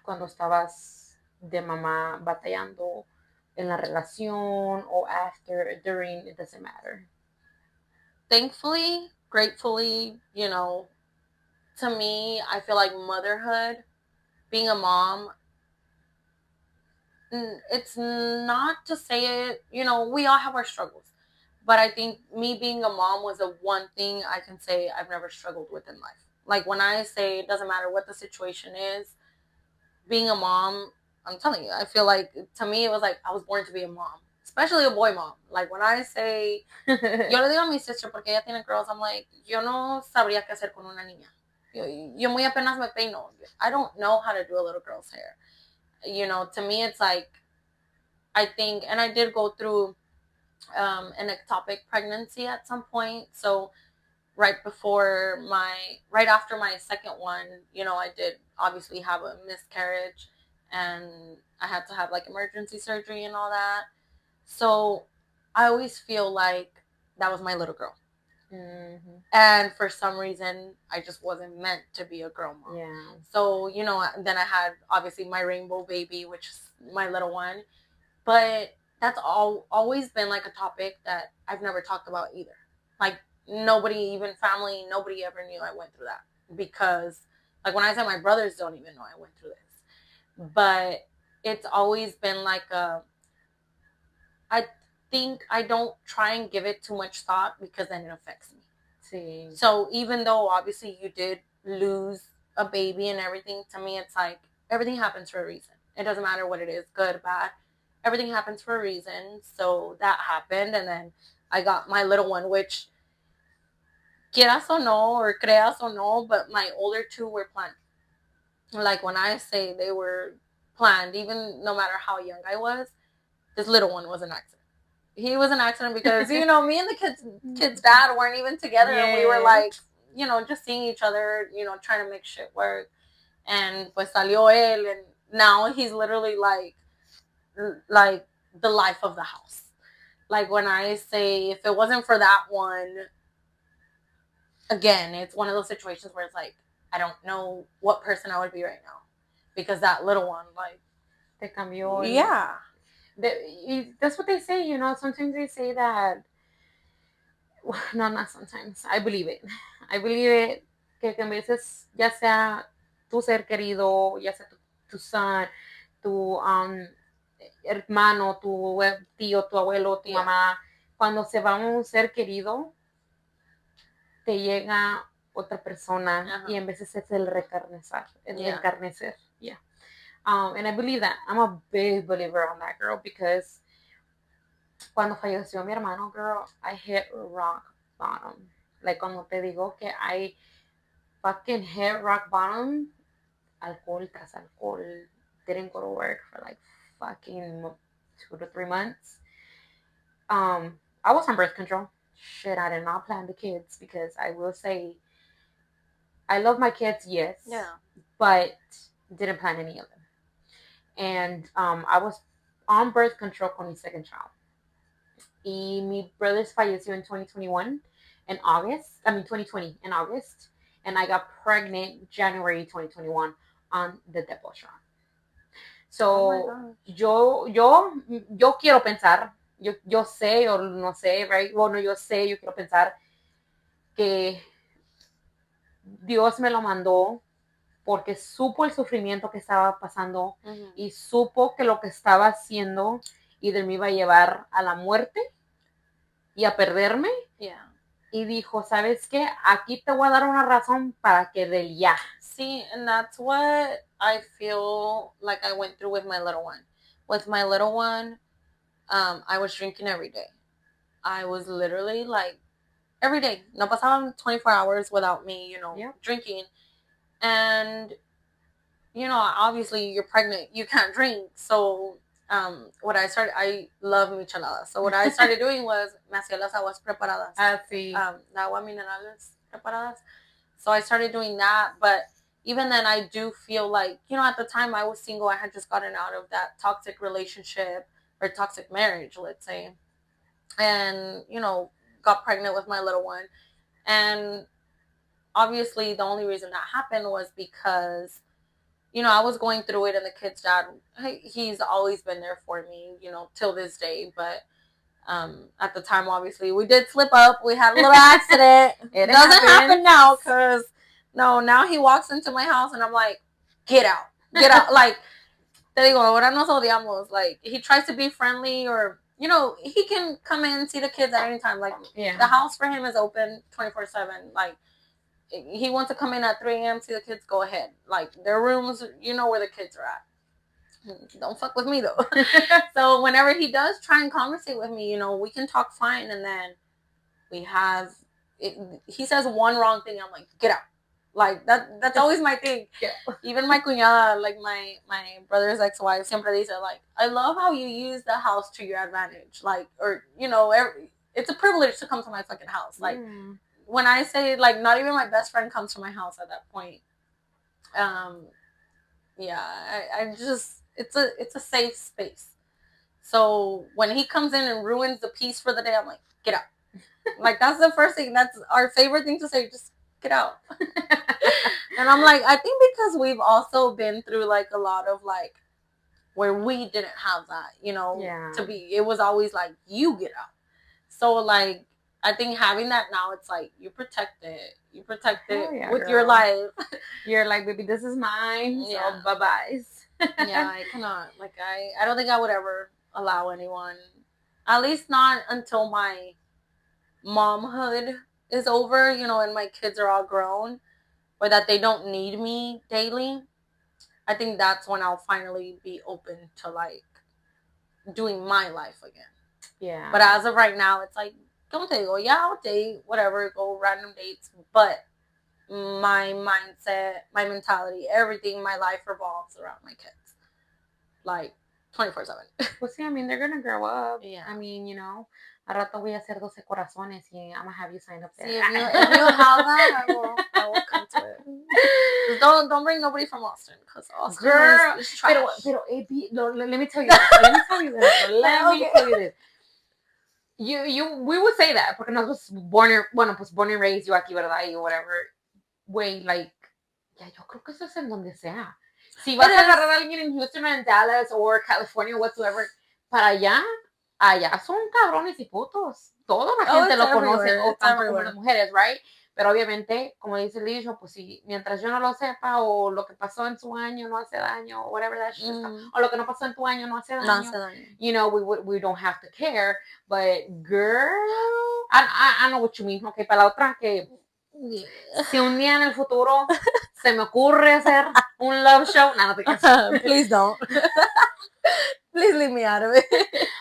cuando estabas de mamá batallando en la relación o after, during, it doesn't matter? Thankfully, gratefully, you know, to me, I feel like motherhood, being a mom, it's not to say it, you know, we all have our struggles. But I think me being a mom was the one thing I can say I've never struggled with in life. Like when I say it doesn't matter what the situation is, being a mom, I'm telling you, I feel like to me it was like I was born to be a mom. Especially a boy mom. Like when I say, yo le digo a mi sister porque ella tiene girls, I'm like, yo no sabría qué hacer con una niña. Yo muy apenas me peino. I don't know how to do a little girl's hair. You know, to me it's like, I think, and I did go through an ectopic pregnancy at some point. So right after my second one, you know, I did obviously have a miscarriage and I had to have like emergency surgery and all that. So I always feel like that was my little girl. Mm-hmm. And for some reason, I just wasn't meant to be a girl mom. Yeah. So, you know, then I had obviously my rainbow baby, which is my little one. But that's always been like a topic that I've never talked about either. Like nobody, even family, nobody ever knew I went through that. Because like when I said my brothers don't even know I went through this. But it's always been like I think I don't try and give it too much thought because then it affects me. Sí. So even though obviously you did lose a baby and everything, to me it's like everything happens for a reason. It doesn't matter what it is, good, bad. Everything happens for a reason. So that happened. And then I got my little one, which quieras o no, or creas o no, but my older two were planned. Like when I say they were planned, even no matter how young I was, this little one was an accident. He was an accident because, you know, me and the kid's dad weren't even together. Yes. And we were like, you know, just seeing each other, you know, trying to make shit work. And pues salió él. And now he's literally like the life of the house. Like when I say, if it wasn't for that one, again, it's one of those situations where it's like, I don't know what person I would be right now. Because that little one, like, te cambió. Yeah. That's what they say, you know. Sometimes they say that. No, not sometimes. I believe it. I believe it. Que a veces, ya sea tu ser querido, ya sea tu son, tu hermano, tu tío, tu abuelo, tu mamá, cuando se va un ser querido, te llega otra persona y en veces es el recarnecer. Yeah. And I believe that. I'm a big believer on that, girl, because cuando falleció mi hermano, girl, I hit rock bottom. Like, cuando te digo que I fucking hit rock bottom, alcohol tras alcohol, didn't go to work for like fucking 2 to 3 months. I was on birth control. Shit, I did not plan the kids because I will say, I love my kids, yes. Yeah. But didn't plan any of them. And I was on birth control con mi second child. Y mi brother falleció in 2021 in August. 2020 in August. And I got pregnant January 2021 on the deposition. So, yo quiero pensar, yo sé o no sé, right? Bueno, yo sé, yo quiero pensar que Dios me lo mandó porque supo el sufrimiento que estaba pasando y supo que lo que estaba haciendo either me iba a llevar a la muerte y a perderme. Yeah. Y dijo, ¿sabes qué? Aquí te voy a dar una razón para que del ya. See, and that's what I feel like I went through with my little one. With my little one, I was drinking every day. I was literally like, every day. No pasaban 24 hours without me, drinking. And, obviously you're pregnant. You can't drink. So I love micheladas. So what I started doing was, me hacía las aguas preparadas. Sí. Agua minerales preparadas. So I started doing that. But even then, I do feel like, at the time I was single, I had just gotten out of that toxic relationship or toxic marriage, let's say. And, got pregnant with my little one. And obviously the only reason that happened was because, I was going through it, and the kid's dad, he's always been there for me, till this day. But at the time, obviously, we did slip up. We had a little accident. It doesn't happen now, because now he walks into my house and I'm like, get out. Like, te digo, ahora nos odiamos. Like, he tries to be friendly, or he can come in and see the kids at any time. Like, the house for him is open 24/7. Like, he wants to come in at 3 a.m. see the kids, go ahead. Like, their rooms, where the kids are at. Don't fuck with me, though. So whenever he does try and conversate with me, we can talk fine, and then he says one wrong thing, I'm like, get out. Like, that's always my thing. Yeah. Even my cuñada, like my brother's ex-wife, siempre dice, like, I love how you use the house to your advantage. Like, or, it's a privilege to come to my fucking house. Like, when I say, like, not even my best friend comes to my house at that point. Yeah, I just, it's a safe space. So when he comes in and ruins the peace for the day, I'm like, get out. Like, that's the first thing. That's our favorite thing to say. Just get out. And I'm like, I think because we've also been through, like, a lot of, like, where we didn't have that, it was always like, you get out. So, like, I think having that now, it's like, you protect it with girl. Your life. You're like, baby, this is mine. Yeah. So bye-byes. Yeah, I cannot. Like, I don't think I would ever allow anyone, at least not until my momhood is over, and my kids are all grown, or that they don't need me daily. I think that's when I'll finally be open to, like, doing my life again. Yeah. But as of right now, it's like, don't they go, yeah, I'll date, whatever, go random dates. But my mindset, my mentality, everything, my life revolves around my kids. Like, 24/7. Well, see, I mean, they're going to grow up. Yeah. I mean, a rato voy a hacer 12 corazones y I'm going to have you sign up there. See, if you have that, I will come to it. Just don't bring nobody from Austin, because Austin is trash. Pero, let me tell you this. Let me tell you this. We would say that, porque nosotros born and raised, yo aquí, ¿verdad? Y whatever. Güey, like, ya, yo creo que eso es en donde sea. Si vas a agarrar a alguien en Houston, en Dallas, or California, whatsoever, para allá son cabrones y putos. Toda la gente lo conoce, o tanto como las mujeres, right? Pero obviamente, como dice el dicho, pues si mientras yo no lo sepa, o lo que pasó en su año no hace daño, o whatever that shit, o lo que no pasó en tu año no hace daño. We don't have to care. But girl, I know what you mean. Okay, para la otra que si un día en el futuro se me ocurre hacer un love show, no te cases. Please don't. Please leave me out of it.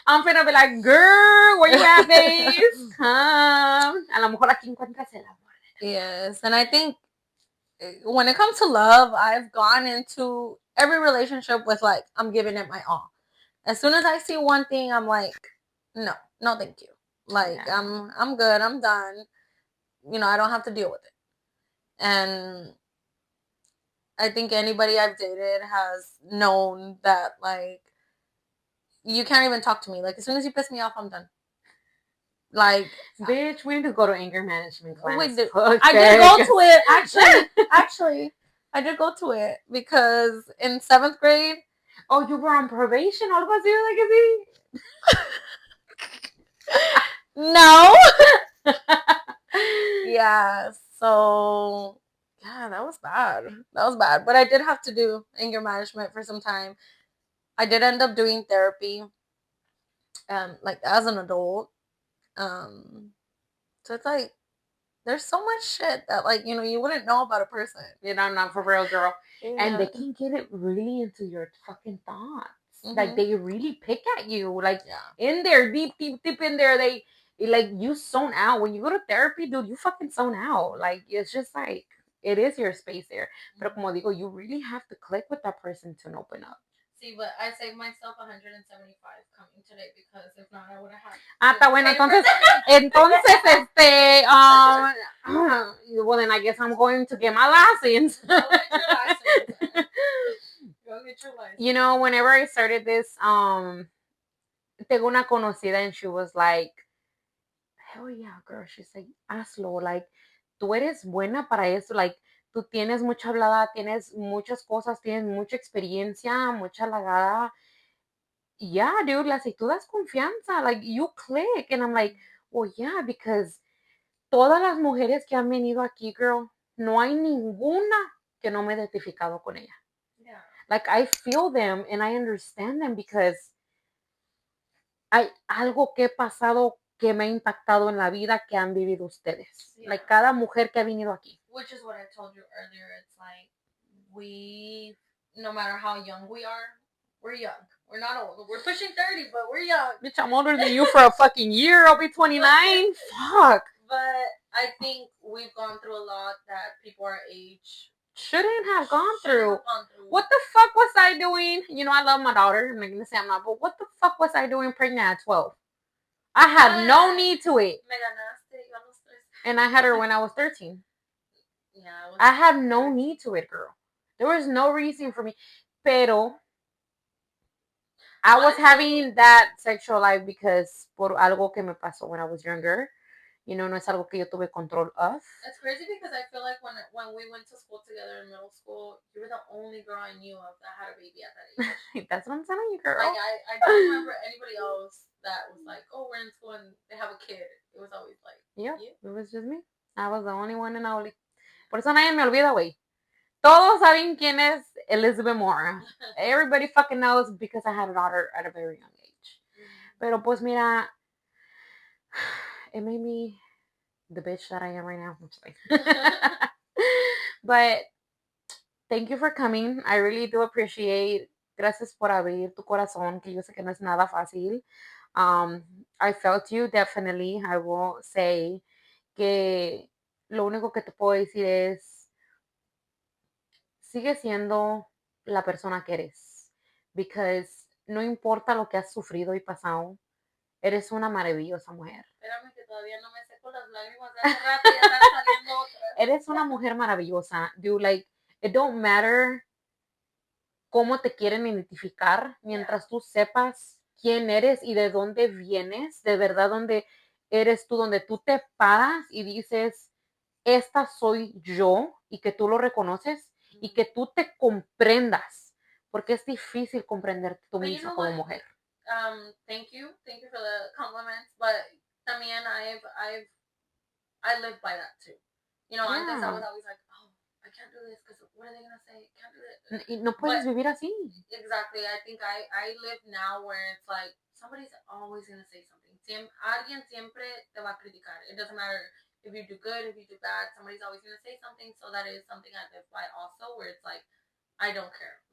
I'm gonna be like, girl, where you at, babes? Come. A lo mejor aquí encuentras el amor. Yes, and I think when it comes to love, I've gone into every relationship with, like, I'm giving it my all. As soon as I see one thing, I'm like, no, thank you. Like, yeah. I'm good. I'm done. I don't have to deal with it. And I think anybody I've dated has known that, like, you can't even talk to me. Like, as soon as you piss me off, I'm done. Like, bitch, we need to go to anger management class. I did go to it, actually. I did go to it, because in 7th grade. Oh, you were on probation? Algo así, like, no. Yeah, so Yeah, that was bad. That was bad. But I did have to do anger management for some time. I did end up doing therapy, like as an adult. So it's like there's so much shit that like you wouldn't know about a person. Not for real, girl. Yeah. And they can get it really into your fucking thoughts. Like they really pick at you. Like in there, deep in there, they like you zone out. When you go to therapy, dude, you fucking zone out. Like it's just like it is your space there. Pero como digo, you really have to click with that person to open up. Sí, but I saved myself 175 coming today because if not, I would have had. Está bueno. Entonces, well then I guess I'm going to get my license. Go get your license. Go get your license. You know, whenever I started this, tengo una conocida and she was like, hell yeah, girl. She's like, hazlo. Like, tú eres buena para eso. Like, tú tienes mucha hablada, tienes muchas cosas, tienes mucha experiencia, mucha halagada. Yeah, dude, like, si tú das confianza, like, you click. And I'm like, well, yeah, because todas las mujeres que han venido aquí, girl, no hay ninguna que no me he identificado con ella. Yeah. Like, I feel them and I understand them because hay algo que he pasado que me ha impactado en la vida que han vivido ustedes. Yeah. Like, cada mujer que ha venido aquí. Which is what I told you earlier. It's like, no matter how young we are, we're young. We're not old. We're pushing 30, but we're young. Bitch, I'm older than you for a fucking year. I'll be 29. Fuck. But I think we've gone through a lot that people our age shouldn't have gone through. What the fuck was I doing? You know, I love my daughter. I'm not going to say I'm not, but what the fuck was I doing pregnant at 12? I had no need to it. And I had her when I was 13. Yeah, I had no need to it, girl. There was no reason for me. Pero I was having that sexual life because por algo que me pasó when I was younger. You know, no es algo que yo tuve control of. It's crazy because I feel like when we went to school together in middle school, you were the only girl I knew of that had a baby at that age. That's what I'm telling you, girl. Like, I don't remember anybody else that was like, oh, we're in school and they have a kid. It was always like, yeah, you? It was just me. I was the only one and only. Por eso nadie me olvida, güey. Todos saben quién es Elizabeth Moore. Everybody fucking knows because I had a daughter at a very young age. Pero pues mira, it made me the bitch that I am right now. But thank you for coming. I really do appreciate. Gracias por abrir tu corazón, que yo sé que no es nada fácil. I felt you, definitely. I will say que lo único que te puedo decir es sigue siendo la persona que eres. Because no importa lo que has sufrido y pasado, eres una maravillosa mujer. Espérame que todavía no me seco las lágrimas de hace rato y ya están saliendo otras. Eres una mujer maravillosa. Dude, like, it don't matter cómo te quieren identificar mientras tú sepas quién eres y de dónde vienes, de verdad dónde eres tú, donde tú te paras y dices, esta soy yo y que tú lo reconoces y que tú te comprendas, porque es difícil comprenderte tú misma como mujer. Thank you for the compliments, but también I live by that too. You know, antes I was always like, oh, I can't do this because what are they gonna say? Can't do this. Y no puedes vivir así. Exactly. I think I live now where it's like somebody's always gonna say something. Alguien siempre te va a criticar. It doesn't matter if you do good, if you do bad. Somebody's always gonna say something. So that is something I live by also, where it's like I don't care.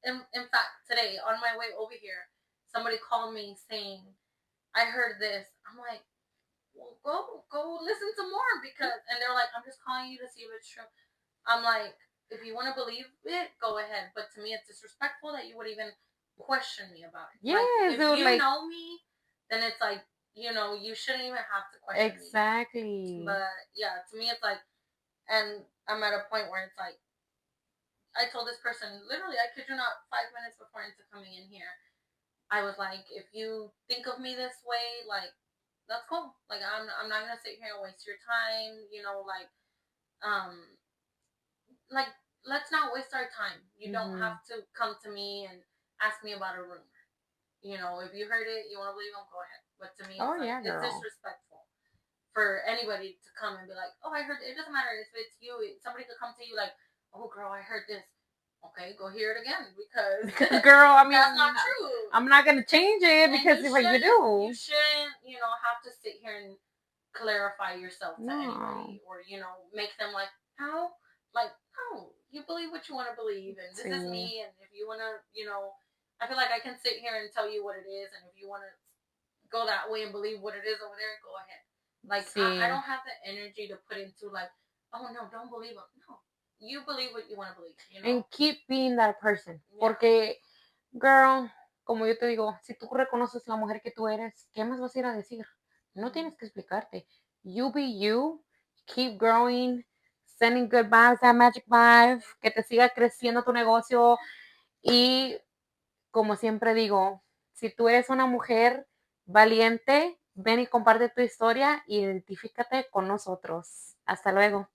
In fact, today on my way over here, somebody called me saying, I heard this. I'm like, well, go listen to more because, and they're like, I'm just calling you to see if it's true. I'm like, if you want to believe it, go ahead. But to me, it's disrespectful that you would even question me about it. Yeah, like, if so you like, know me, then it's like, you know, you shouldn't even have to question me. But yeah, to me, it's like, and I'm at a point where it's like, I told this person, literally, I kid you not, 5 minutes before into coming in here, I was like, if you think of me this way, like, that's cool. Like, I'm not gonna sit here and waste your time. You know, like let's not waste our time. You don't have to come to me and ask me about a rumor. You know, if you heard it, you want to believe them, go ahead. But to me, it's, it's disrespectful for anybody to come and be like, oh, I heard, it doesn't matter if it's you, somebody could come to you like, oh, girl, I heard this. Okay, go hear it again because girl, I mean, that's not true. I'm not gonna change it because if you do, you shouldn't, have to sit here and clarify yourself to anybody, or make them like, how, like, no, you believe what you want to believe, and this is me, and if you want to, I feel like I can sit here and tell you what it is, and if you want to go that way and believe what it is over there, go ahead. Like, I don't have the energy to put into like, oh no, don't believe them. No. You believe what you want to believe, And keep being that person. Yeah. Porque, girl, como yo te digo, si tú reconoces la mujer que tú eres, ¿qué más vas a ir a decir? No tienes que explicarte. You be you, keep growing, sending good vibes, that magic vibe, que te siga creciendo tu negocio. Y, como siempre digo, si tú eres una mujer valiente, ven y comparte tu historia, identifícate con nosotros. Hasta luego.